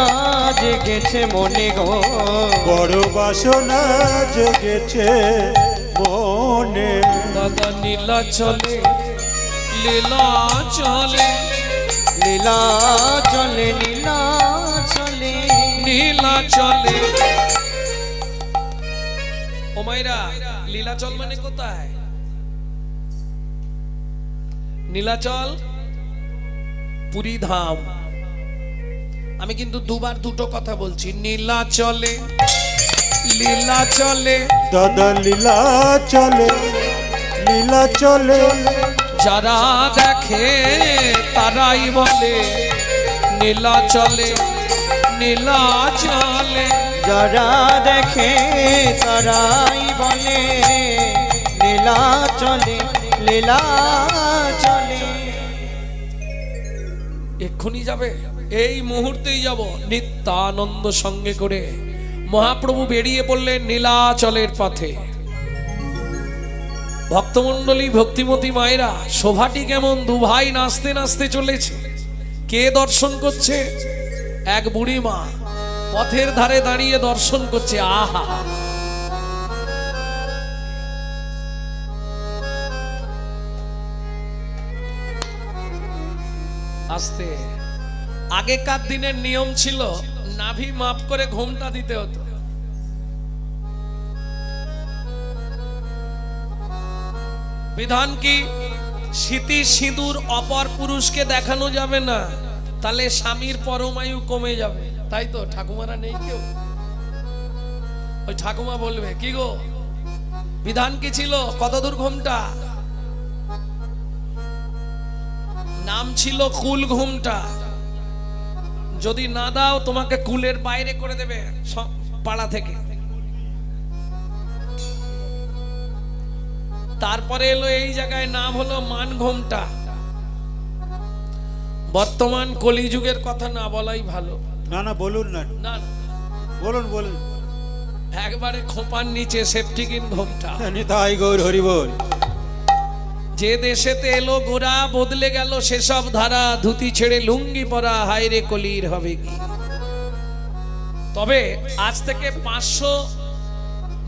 জেগেছে মনে গো। বড় বাসনা জেগেছে মনে। দাদা নীলা চলে, লীলা চলে, লীলা চলে, লীলা চলে, নীলা চলে। ও মাইরা, লীলাচল মানে কোথায়? নীলাচল পুরী ধাম। আমি কিন্তু দুবার দুটো কথা বলছি। নীলাচলে, লীলা চলে, দাদা লীলা চলে, লীলা চলে। যারা দেখে তারাই বলে নীলা চলে, নীলা চলে। যারা দেখে তারাই বলে লীলা চলে, লীলা চলে। এক্ষুনি যাবে? এই মুহূর্তেই যাব। নিত্যানন্দ সঙ্গে করে মহাপ্রভু বেরিয়ে পড়লেন নীলাচলের পথে। ভক্তমণ্ডলী, ভক্তিমতী মায়েরা, শোভাটি কেমন! দু ভাই নাচতে নাচতে চলেছে। কে দর্শন করছে? এক বুড়ি মা পথের ধারে দাঁড়িয়ে দর্শন করছে। আহা, আস্তে। আগেকার দিনের নিয়ম ছিল, নাভি মাপ করে ঘোমটা দিতে হতো। বিধান কি? স্মৃতি সিঁদুর অপর পুরুষকে দেখানো যাবে না, তাহলে স্বামীর পরমায়ু কমে যাবে। তাই তো ঠাকুমারা নেই কেউ? ওই ঠাকুমা বলবে, কি গো বিধান কি ছিল? কতদূর ঘুমটা? নাম ছিল কুল ঘুমটা। যদি না দাও তোমাকে কুলের বাইরে করে দেবে পাড়া থেকে। তারপরে এলো এই জায়গায় নাম হলো মান ঘুমটা। বর্তমান কলিযুগের কথা না বলাই ভালো। না না বলুন না, না না, বলুন বলুন। একবারে খোপার নিচে সেফটিকিন ঘুমটা। নিতাই গৌর হরি বল। যে দেশেতে এলো গোরা বদলে গেল সেসব ধারা, ধুতি ছেড়ে লুঙ্গি পরা, হায়রে কলির হবে কি। তবে আজ থেকে 500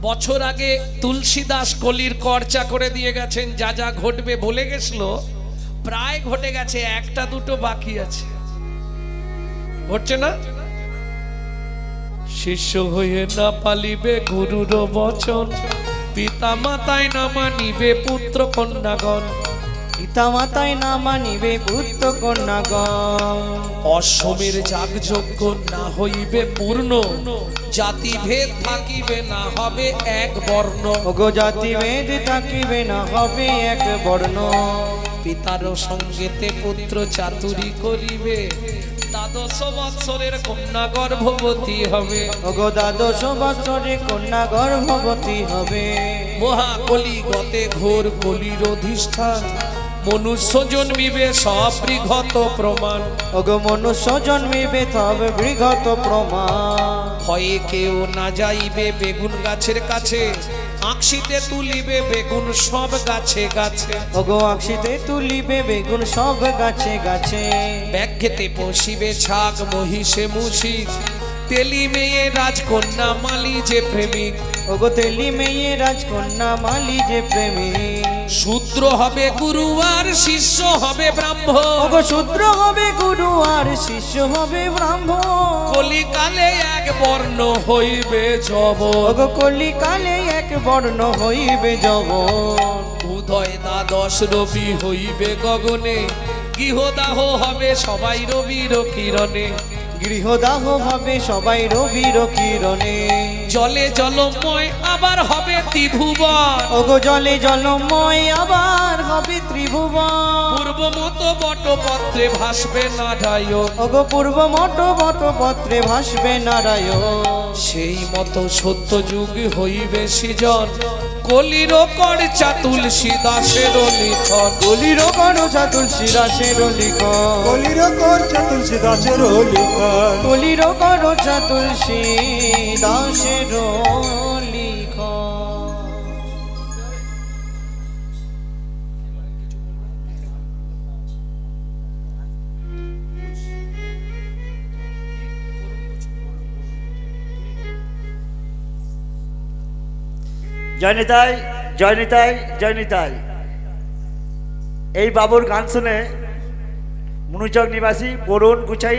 বছর আগে তুলসীদাস কলির চর্চা করে দিয়ে গেছেন। যা যা ঘটবে বলে গেছিল, প্রায় ঘটে গেছে, একটা দুটো বাকি আছে। ঘটছে না? শিষ্য হয়ে না পালিবে গুরুর বচন, পিতা মাতায় না মানিবে পুত্র কন্যাগণ। পিতা মাতায় না মানিবে পুত্র কন্যাগণ। অশ্বমের যাগযজ্ঞ না হইবে পূর্ণ, জাতি ভেদ থাকিবে না হবে এক বর্ণ। ওগো জাতি ভেদ থাকিবে না হবে এক বর্ণ। পিতার সঙ্গেতে পুত্র চাতুরি করিবে, 12 বৎসরের কন্যা গর্ভবতী হবে। ওগো 12 বৎসরে কন্যা গর্ভবতী হবে। মহাকলিগতে ঘোর কলির অধিষ্ঠান, মনুষ্য জন্মিবে সব বৃহৎ প্রমাণ। ওগো মনুষ্য জন্মিবে তব বৃহৎ প্রমাণ। ভয়ে কেউ না যাইবে বেগুন গাছের কাছে, আঁকশিতে তুলিবে বেগুন সব গাছে গাছে। ওগো আঁকশিতে তুলিবে বেগুন সব গাছে গাছে। ব্যাঘ্যেতে পশিবে ছাগ মহিষে মুশিক, তেলি মেয়ে রাজকন্যা মালি যে প্রেমিক। ওগো তেলি মেয়ে রাজকন্যা মালি যে প্রেমিক। শূদ্র হবে গুরু আর শিষ্য হবে ব্রাহ্মণ। ওগো শূদ্র হবে গুরু আর শিষ্য হবে ব্রাহ্মণ। কলিকালে এক বর্ণ হইবে যব। ওগো কলিকালে এক বর্ণ হইবে যবন। উদয় 12 রবি হইবে গগনে, গৃহদাহ হবে সবাই রবির কিরণে। গৃহদাহ হবে সবাই রবির কিরণে। জলে জলময় আবার হবে ত্রিভুবন। ওগো জলে জলময় আবার হবে ত্রিভুবন। পূর্ব মতো বটপত্রে ভাসবে নারায়ণ। ওগো পূর্ব মঠ বটপত্রে ভাসবে নারায়ণ। সেই মতো সত্য যুগ হইবে সৃজন, কলির করচা তুলসী দাসের লিখন। কলির করচা তুলসী দাসের লিখন। কলির করচা তুলসী দাসের লিখন। কলির করচা তুলসী দাসের লিখন। জয় নিতাই, জয় নিতাই, জয় নিতাই। এই বাবুর গান শুনে মনুচক নিবাসী বরুণ গুছাই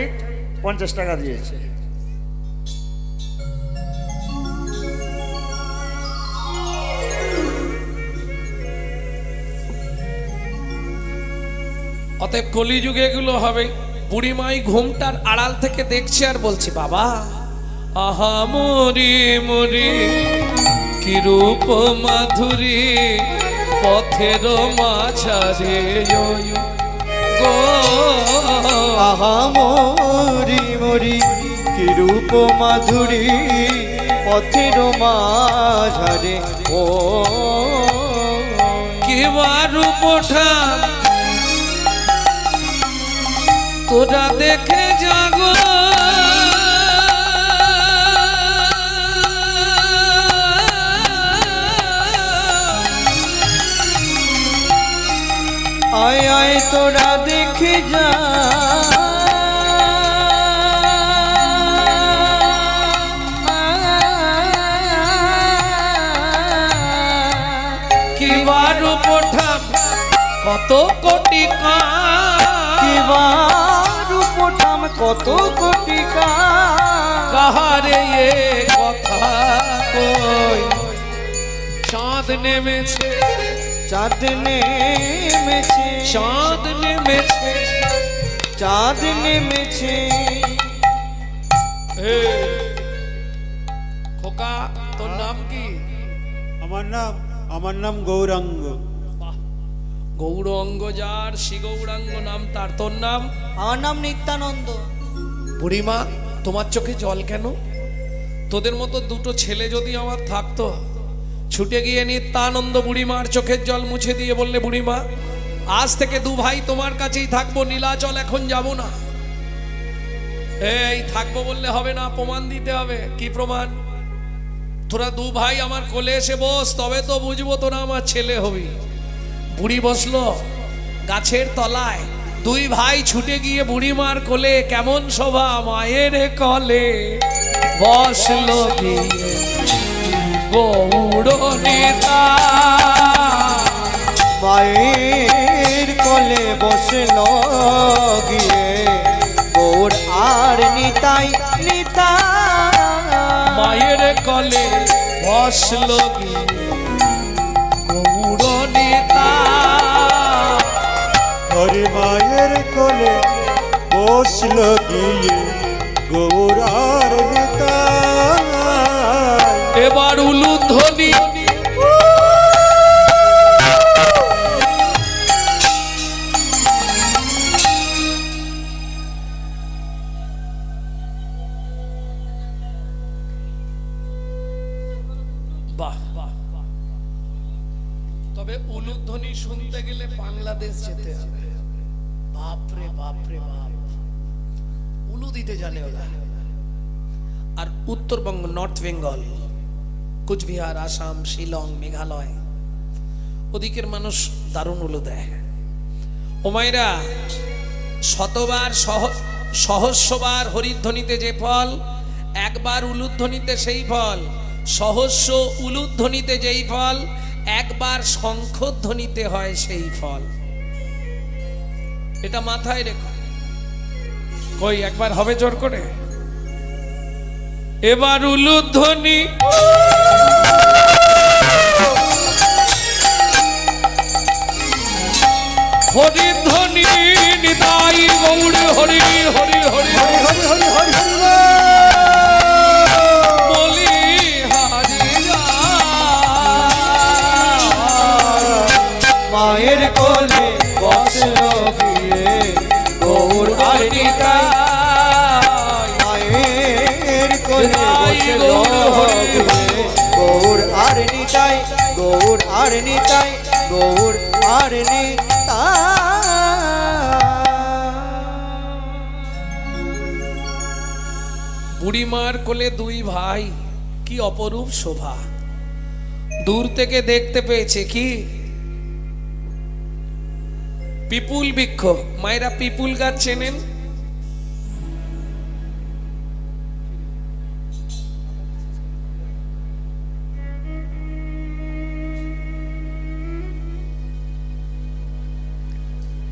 50 টাকা দিয়েছে। অতএব কলিযুগে এগুলো হবে। বুড়িমাই ঘুমটার আড়াল থেকে দেখছে আর বলছে, বাবা আহা মরি মরি কি রূপ মাধুরী, পথের মাঝারে গো। আহা মরি মরি কি রূপ মাধুরী, পথের মাঝারে ও। কিবা রূপটা তোরা দেখে জাগো, আয় আয় তোরা দেখে যা। কিবা রূপটা কত কোটি কিবা রূপঠাম কত কোটি কাহারে এ কথা কই। চাঁদ নেমেছে চাঁদ নেমেছে চাঁদ নেমেছে। চাঁদ নেমেছে হে খোকা, তোর নাম কি? আমার নাম গৌরাঙ্গ। বাহ, গৌরাঙ্গ যার, শ্রী গৌরাঙ্গ নাম তার। তোর নাম? আমার নাম নিত্যানন্দ। বুড়িমা, তোমার চোখে জল কেন? তোদের মতো দুটো ছেলে যদি আমার থাকতো, ছুটে গিয়ে নিত্যানন্দ বুড়িমার চোখের জল মুছে দিয়ে বললে, বুড়িমা আজ থেকে দু ভাই তোমার কাছেই থাকবো, নীলাচল এখন যাব না। এই থাকবো বললে হবে না, প্রমাণ দিতে হবে। কি প্রমাণ? তোরা দু ভাই আমার কোলে এসে বস, তবে তো বুঝবো তোরা আমার ছেলে হবি। বুড়ি বসলো গাছের তলায়, দুই ভাই ছুটে গিয়ে বুড়িমার কোলে, কেমন শোভা মায়ের কলে বসলো গিয়ে গৌড় নেতা। মায়ের কোলে বসল গিয়ে গৌর আর নিতাই নিতাই। মায়ের কলে বসলো গিয়ে গৌড় নেতা। হরি মায়ের কোলে বসল গিয়ে গৌরার নেতা। এবার উলুধ্বনি। বাহ, তবে উলুধ্বনি শুনতে গেলে বাংলাদেশ যেতে হবে। বাপরে বাপরে বাপ, উলু দিতে জানে ওরা। আর উত্তরবঙ্গ, নর্থ বেঙ্গল, কুচবিহার, আসাম, শিলং, মেঘালয়, ওদিকের মানুষ দারুণ উলু দেয়। ও মায়েরা, শতবার সহস্রবার হরিধ্বনিতে যে ফল, একবার উলুধ্বনিতে সেই ফল। সহস্র উলুধ্বনিতে যেই ফল, একবার শঙ্খধ্বনিতে হয় সেই ফল। এটা মাথায় রেখো। কই একবার হবে জোর করে? এবার উলুধ্বনি। হরিধ্বনি নিতাই গৌর হরি হরি হরি হরি হরি হরি হরি হরি বলি হারি মায়ের কোলে বসল গিয়ে গৌর আর নিতাই। মায়ের কোলে বসল গিয়ে গৌর আর নিতাই। গৌর আর নিতাই। গৌর আর নিতাই। বুড়িমার কোলে দুই ভাই, কি অপরূপ শোভা। দূর থেকে দেখতে পেয়েছে কি পিপুল বৃক্ষ। মায়েরা পিপুল গাছ চেনেন?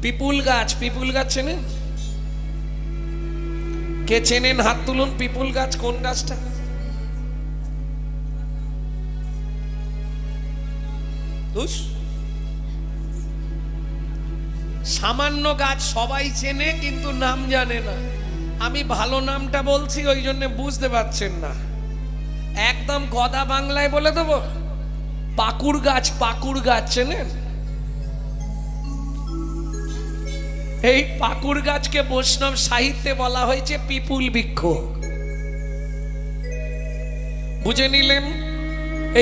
পিপুল গাছ, পিপুল গাছ চেনেন? কে চেনেন হাত তুলুন। পিপুল গাছ কোন গাছটা? সামান্য গাছ, সবাই চেনে কিন্তু নাম জানে না। আমি ভালো নামটা বলছি, ওই জন্য বুঝতে পারছেন না। একদম গদা বাংলায় বলে দেবো, পাকুড় গাছ। পাকুড় গাছ চেনেন? এই পাকুড় গাছকে বৈষ্ণব সাহিত্যে বলা হয়েছে পিপুল বৃক্ষ। বুঝে নিলেন?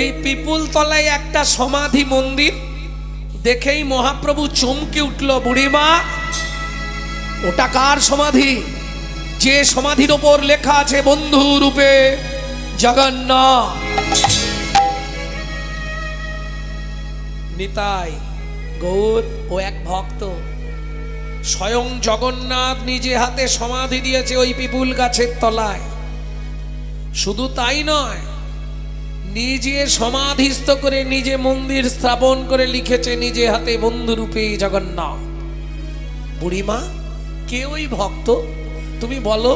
এই পিপুল তলায় একটা সমাধি মন্দির দেখেই মহাপ্রভু চমকে উঠল। বুড়িমা, ওটা কার সমাধি? যে সমাধির ওপর লেখা আছে বন্ধু রূপে জগন্নাথ। নিতাই গৌর ও এক ভক্ত, স্বয়ং জগন্নাথ নিজে হাতে সমাধি দিয়েছে ওই পিপুল গাছের তলায়। শুধু তাই নয়, নিজে সমাধিস্থ করে নিজে মন্দির স্থাপন করে লিখেছে নিজে হাতে বন্ধুরূপে জগন্নাথ। বুড়িমা, কে ওই ভক্ত তুমি বলো,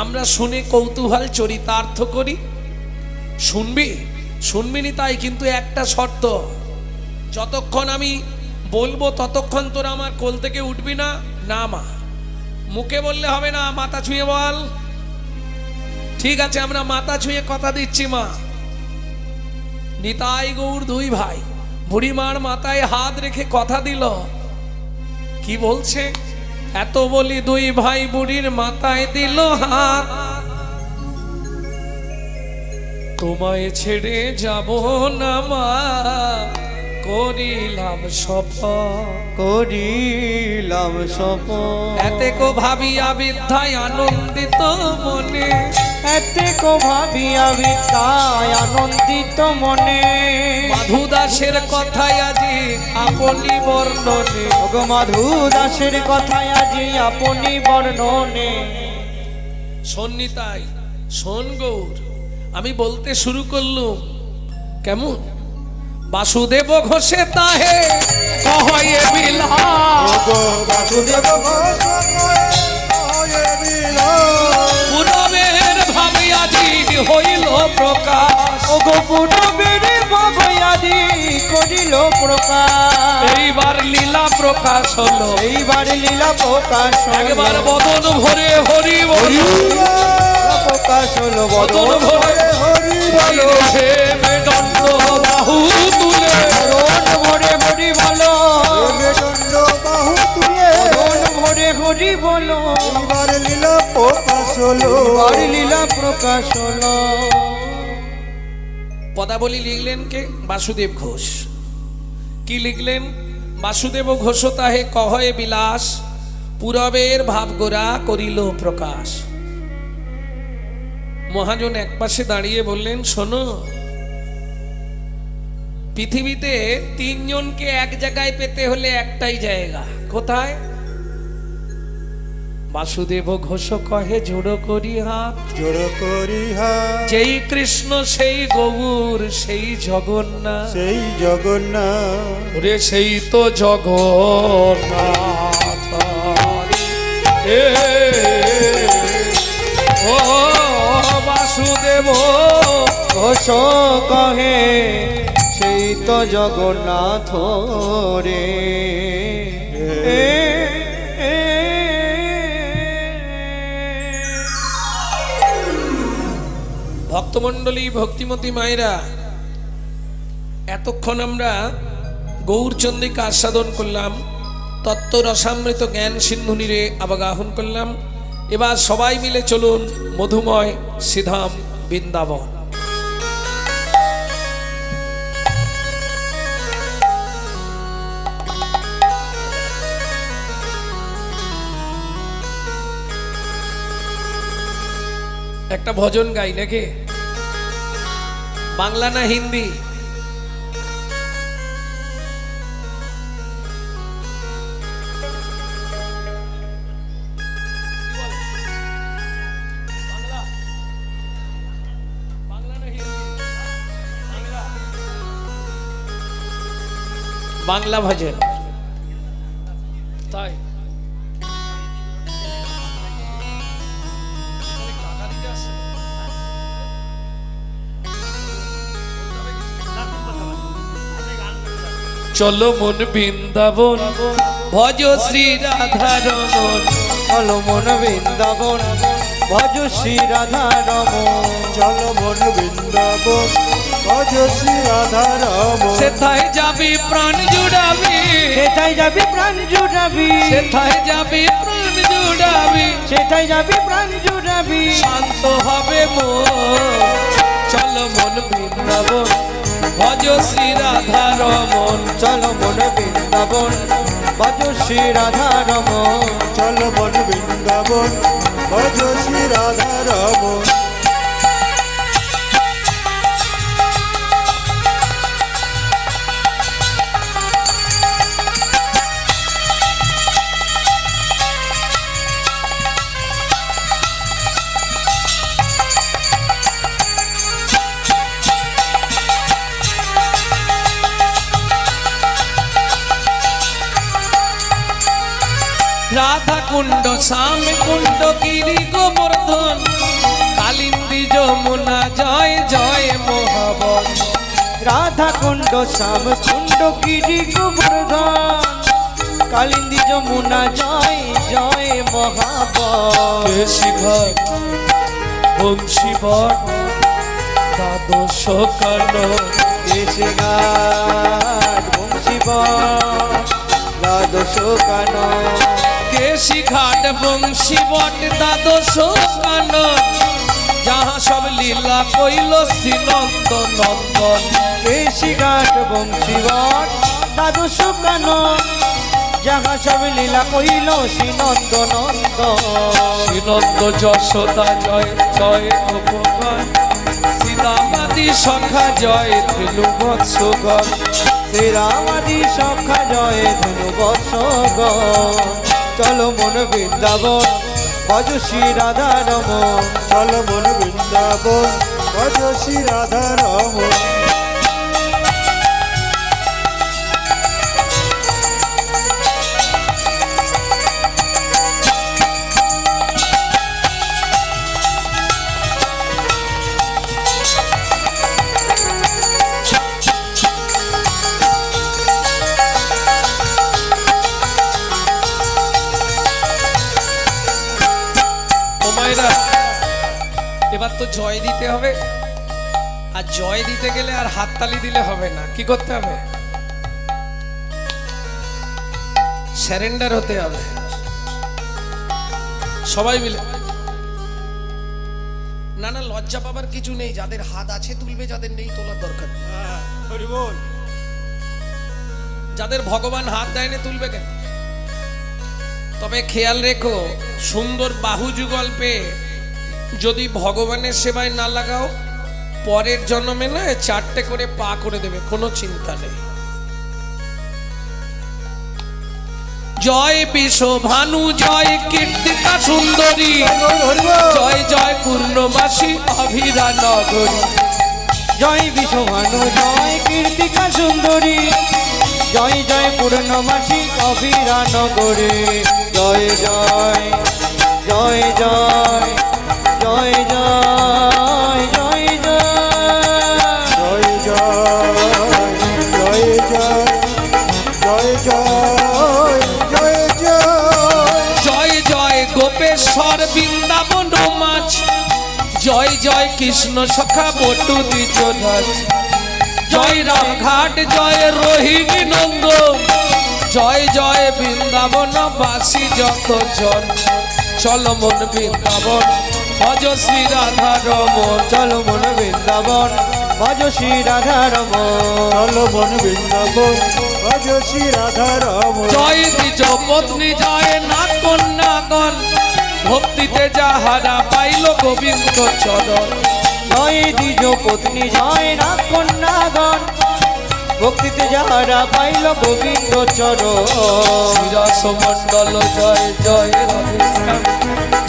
আমরা শুনে কৌতূহল চরিতার্থ করি। শুনবি? শুনবি নি তাই, কিন্তু একটা শর্ত। যতক্ষণ আমি বলবো ততক্ষণ তোরা আমার কোল থেকে উঠবি না। না মা, মুখে বললে হবে না, মাথা ছুঁয়ে বল। ঠিক আছে, আমরা মাথা ছুঁয়ে কথা দিচ্ছি মা। নিতাই গৌর দুই ভাই বুড়িমার মাথায় হাত রেখে কথা দিল। কি বলছে? এত বলি দুই ভাই বুড়ির মাথায় দিল হাত, তোমায় ছেড়ে যাব না মা, করিলাম শপথ। করিলাম শপথ। এতে কো ভাবিয়া বিদ্যায় আনন্দিত মনে, এতে কো ভাবিয়া বিদ্যায় আনন্দিত মনে। মাধু দাসের কথায় আজি আপনি বর্ণনে, ওগো মাধু দাসের কথায় আজি আপনি বর্ণনে। শোন নিতাই, শোন গৌর, আমি বলতে শুরু করলুম। কেমন? বাসুদেব ঘোষে তাহে কহয়ে বিলাস, ওগো বাসুদেব ঘোষ কহে বিলাস। পুরবের ভাবি আজি হইল প্রকাশ। ওগো পুনবের ভাবয়াদি করিল প্রকাশ। এইবার লীলা প্রকাশ হলো, এইবার লীলা প্রকাশ হলো। একবার বদন ভরে হরি বল, প্রকাশ হলো বদন বদন ভরে হরি বলো। হে মেদণ্ড বাহু তুলে, বদন ভরে হরি বলো। মেদণ্ড বাহু তুলে বদন ভরে হরি বলো। এবার লীলা প্রকাশ হলো। এবার লীলা প্রকাশ হলো। পদাবলী লিখলেন কে? বাসুদেব ঘোষ। কি লিখলেন? বাসুদেব ঘোষ তাহে কহয়ে বিলাস, পুরবের ভাবগোরা করিল প্রকাশ। মহাজন একপাশে দাঁড়িয়ে বললেন, শোনো, পৃথিবীতে তিনজনকে এক জায়গায় পেতে হলে একটাই জায়গা। কোথায়? বাসুদেব ঘোষ কহে জোড় করি হাত, জোড় করি হাত, যেই কৃষ্ণ সেই গৌর সেই জগন্নাথ, সেই জগন্নাথ। ওরে সেই তো জগন্নাথ। এ ও বাসুদেব ঘোষ কহে সেই তো জগন্নাথ রে। ভক্তমণ্ডলী, ভক্তিমতী মায়েরা, এতক্ষণ আমরা গৌরচন্দ্রিকা আস্বাদন করলাম, তত্ত্ব রসামৃত জ্ঞান সিন্ধুনিরে আবাগাহন করলাম। এবার সবাই মিলে চলুন মধুময় শ্রীধাম বৃন্দাবন। একটা ভজন গাই নাকি? বাংলা না হিন্দি? বাংলা ভজন। তাই চলো মন বৃন্দাবন, ভজ শ্রী রাধারমন। চলো মন বৃন্দাবন, ভজ শ্রী রাধা রমন। চলো মন বৃন্দাবন, ভজ শ্রী রাধা রমন। সেথায় যাবি প্রাণ জুড়াবি, সেথায় যাবি প্রাণ জুড়াবি। সেথায় যাবি প্রাণ জুড়াবি, সেথায় যাবি প্রাণ জুড়াবি। শান্ত হবে মন। চলো মন বৃন্দাবন, ভজ শ্রী রাধারমন। চলো মন বৃন্দাবন, ভজ শ্রী রাধা রমন। চলো মন বৃন্দাবন, ভজ শ্রী রাধা রমন। রাধা কুণ্ড, শ্যাম কুণ্ড, গিরি গোবর্ধন, কালিন্দী যমুনা, জয় জয় মহাবন। রাধা কুণ্ড, শ্যাম কুণ্ড, গিরি গোবর্ধন কালিন্দী যমুনা জয় জয় মহাবন কেশি ঘাট বংশী বট দ্বাদশ কানন কেশে ঘাট বংশীবন দ্বাদশ কানন কেশি ঘাট বংশী বট দ্বাদশ কানন যাহা সব লীলা কইল শ্রীনন্দ নন্দন কেশি ঘাট বংশীবন দ্বাদশ কানন যাহা সব লীলা কইল শ্রীনন্দ নন্দন শ্রীনন্দ যশোদা জয় জয় গোপগণ সীতামাদি সখা জয় ধেনু বৎসগণ শ্রীরামাদি সখা জয় ধনু বর্ষগ চলো মন বৃন্দাবন ভজ শ্রী রাধা রমন চল মন বৃন্দাবন ভজ শ্রী রাধা রমন ও মায়েরা এবার তো জয় দিতে হবে আর জয় দিতে গেলে আর হাততালি দিলে হবে না কি করতে হবে স্যারেন্ডার হতে হবে সবাই মিলে না না লজ্জা পাবার কিছু নেই যাদের হাত আছে তুলবে যাদের নেই তোলার দরকার নেই। হরি বল যাদের ভগবান হাত দেয়নি তুলবে কেন তবে খেয়াল রেখো সুন্দর বাহু যুগল পেয়ে যদি ভগবানের সেবায় না লাগাও পরের জন্মে না 4টে করে পা করে দেবে কোনো চিন্তা নেই জয় বিশ্ব ভানু জয় কীর্তিকা সুন্দরী হরি বল জয় জয় পূর্ণবাসী অভিরা নগরী জয় বিশ্বভানু জয় কীর্তিকা সুন্দরী জয় জয় পূর্ণমাসী কবিরা নগরে জয় জয় জয় জয় জয় জয় জয় জয় জয় জয় জয় জয় জয় জয় জয় জয় জয় গোপেশ্বর বৃন্দাবন মাছ জয় জয় কৃষ্ণ সখা বটু দ্বিজধাজ জয় রামঘাট জয় রোহিণী নন্দ জয় জয় বৃন্দাবন বাসী যত জন চল মন বৃন্দাবন ভজ শ্রী রাধা রমন চলো মন বৃন্দাবন ভজ শ্রী রাধা রমন চল মন বৃন্দাবন ভজ শ্রী রাধা রমন জয় দ্বিজ পত্নী জয় না কন্যাগণ ভক্তিতে যাহারা পাইল গোবিন্দ চরণ জয় দ্বিজ পত্নী জয় না কন্যাগণ ভক্তিতে যাহারা পাইল গোবিন্দ চরণ শিরস মণ্ডল জয় জয় রাধেশ্যাম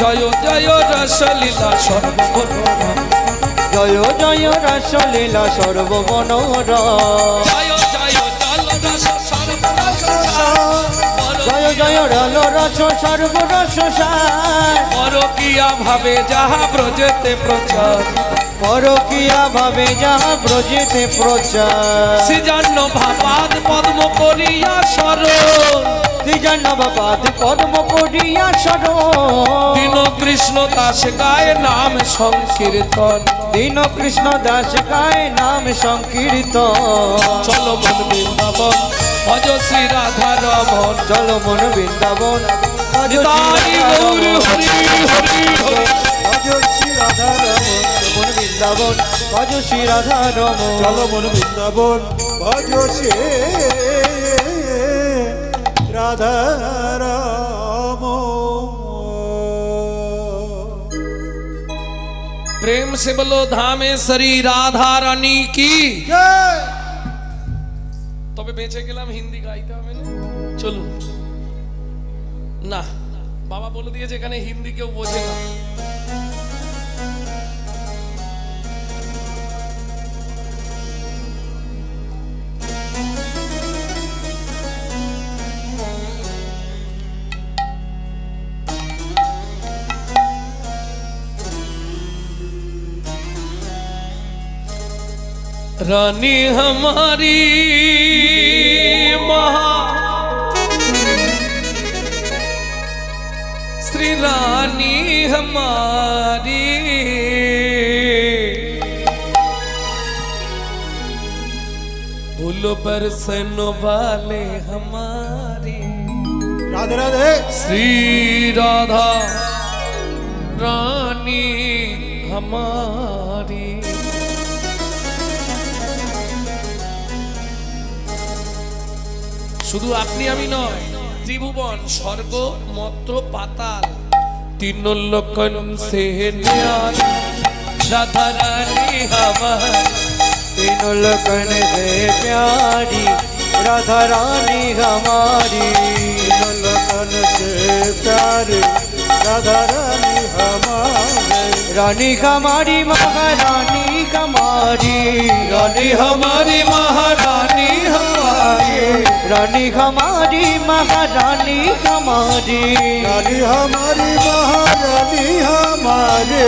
জয় জয় রসলীলা সর্বমনোরম জয় জয় রসলীলা সর্বমনোরম জয় জয় জল রস সর্বরস জয় জয় রল রস সর্বরস সার পরকিয়া ভাবে যাহা ব্রজেতে প্রচার পরকিয়া ভাবে যাহা ব্রজেতে প্রচার সৃজন্য ভাবাদ পদ্ম করিয়া শরণ ত্রিজন্নবাদ পদ্ম করিয়া শরণ দীন কৃষ্ণ দাস গায় নাম সংকীর্তন দীন কৃষ্ণ দাস গায় নাম সংকীর্তন চলো মন বৃন্দাবন ভজ শ্রী রাধা রমন চল মন বৃন্দাবন ভজ শ্রী তাই রাধা গৌর রমণ। হরি হরি হরি ভজ শ্রী রাধা রমন মন বৃন্দাবন ভজ শ্রী রাধা রমণ চল মন বৃন্দাবন ভজ শ্রী রাধা রমন प्रेम से बोलो धामेश्वरी राधा रानी की জয় তবে বেঁচে গেলাম হিন্দি গাইতে হবে না চলুন না বাবা বলে দিয়েছে এখানে হিন্দি কেউ বোঝে না रानी हमारी महा श्री रानी हमारी फूल बरसन वाले हमारी राधे राधे श्री राधा रानी हमारी। শুধু আপনি আমি নয়, ত্রিভুবন স্বর্গ মত্র পাতাল तीन लोकन से न्याल राधा रानी हमारी। तीनों लोकन से प्यारी राधा रानी हमारी। तीनों लोकन से प्यारी राधा रानी हमारे। रानी हमारी महारानी हमारी। रानी हमारी महारानी हमारी। रानी हमारी महारानी हमारी। रानी हमारी महारानी हमारे।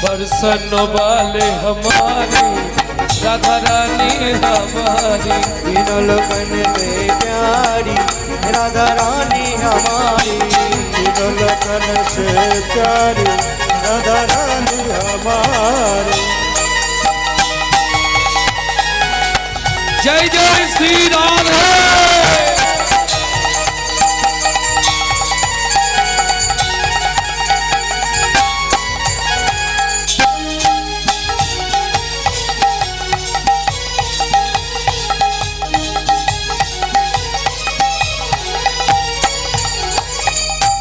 बरसन वाले हमारे राधा रानी हमारी। तीनों लोकन से प्यारी राधा रानी हमारी। तीनों लोकन से प्यारी राधा रानी हमारे। जय जय श्री राधे।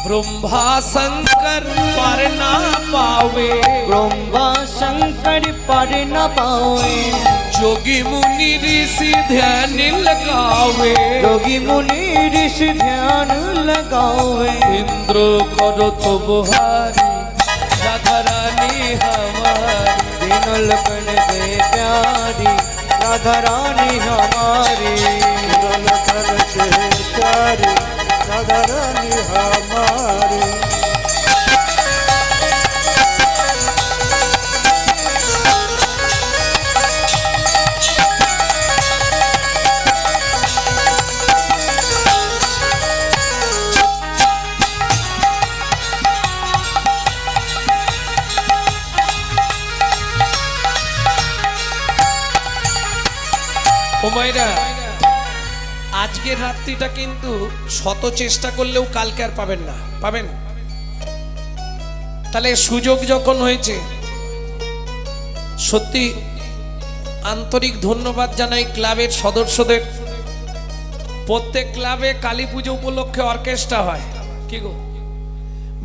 ब्रह्मा शंकर पर ना पावे। ब्रह्मा शंकर पर न पावे। जोगी मुनि ऋषि ध्यान लगावे। योगी मुनि ऋषि ध्यान लगावे। इंद्र करो तो बुहारी राधा रानी हमारी। तीनों लोकन से प्यारी राधा रानी हमारी। तीनों लोकन से प्यारी राधा रानी हमारे। ওমাইরা আজকের রাত্রিটা কিন্তু শত চেষ্টা করলেও কালকে আর পাবেন না। পাবেন? তাহলে সুযোগ যখন হয়েছে, সত্যি আন্তরিক ধন্যবাদ জানাই ক্লাবের সদস্যদের। প্রত্যেক ক্লাবে কালী পুজো উপলক্ষে অর্কেস্ট্রা হয়, কি গো,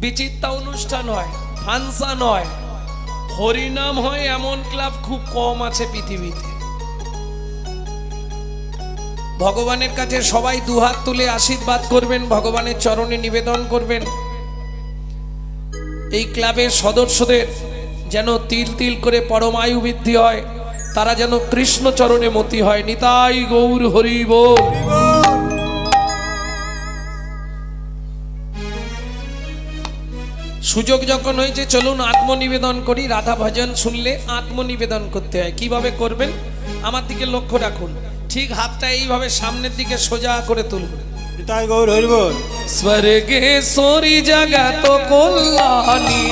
বিচিত্রা অনুষ্ঠান হয়, ফাংশন হয়, হরিনাম হয়, এমন ক্লাব খুব কম আছে পৃথিবীতে। ভগবানের কাছে সবাই দুহাত তুলে আশীর্বাদ করবেন, ভগবানের চরণে নিবেদন করবেন এই ক্লাবের সদস্যদের যেন তিল তিল করে পরমায়ু বৃদ্ধি হয়, তারা যেন কৃষ্ণ চরণে মতি হয়। নিতাই গৌর হরি বল। সুযোগ যখন হয়েছে চলুন আত্মনিবেদন করি। রাধা ভজন শুনলে আত্মনিবেদন করতে হয়। কিভাবে করবেন আমার দিকে লক্ষ্য রাখুন। ঠিক হাতটা এইভাবে সামনের দিকে সোজা করে তুলুন। নিতাই গৌর হরি বল। স্বর্গেশ্বরী জগত কল্যাণী।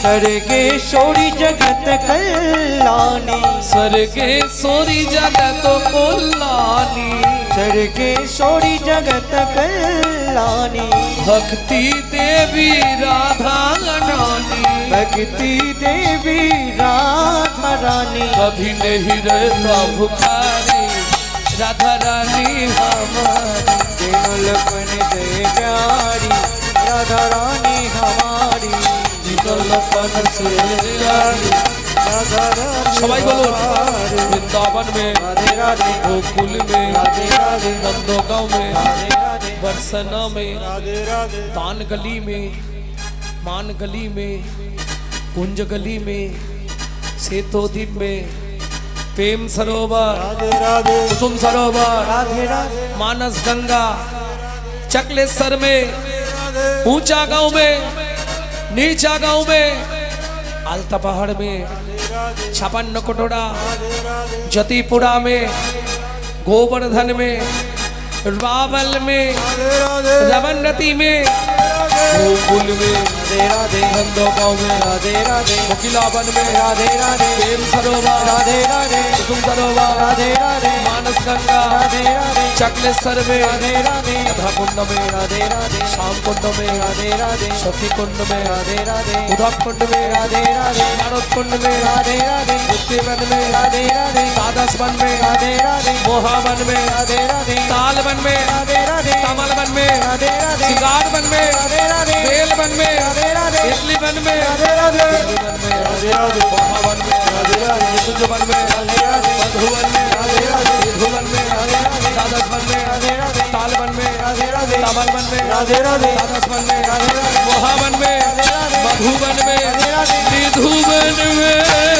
स्वर्गेश्वरी जगत कल्याणी। स्वर्गेश्वरी जगत कल्याणी। स्वर्गेश्वरी जगत कल्याणी। भक्ति देवी राधा रानी। भक्ति देवी राधा रानी। कभी नहीं रहता भुखारी राधा रानी हमारी। तीनों लोकन से प्यारी राधा रानी हमारी। तीनों लोकन से प्यारी राधा रानी सबाई बोलून। हमारे। वृंदावन में, राधे राधे गोकुल में, राधे राधे नंदोगांव में, राधे राधे बरसना में, राधे राधे तान गली में, मान गली में, कुंज गली में, सेतोदीप में, प्रेम सरोवर, राधे राधे कुसुम सरोवर, राधे राधे मानस गंगा, चकलेश्वर में, ऊंचा गांव में, नीचा गांव में, मालता पहाड़ में 56 कटोरा, जतीपुरा में, गोवर्धन में, रावल में, रवनती में, गोकुल में, नंदगांव में, मुकिलावन में, प्रेम सरोवर, कुसुम सरोवर, मानस गंगा, चकलेश्वर में, राधा कुंड में, श्याम कुंड में, सती कुंड में, उद्धव कुंड में, नारद कुंड में, मुक्तिवन में, द्वादश वन में, मोहावन में, तालवन में, कमलवन में, सिंगार वन में, बेल वन में, इडली वन में, मोहावन में, निकुंज वन में, मधुवन में, विधुवन में, द्वादश वन में, तालवन में, कमलवन में, द्वादश वन में, मोहावन में, मधुवन में, विधुवन में।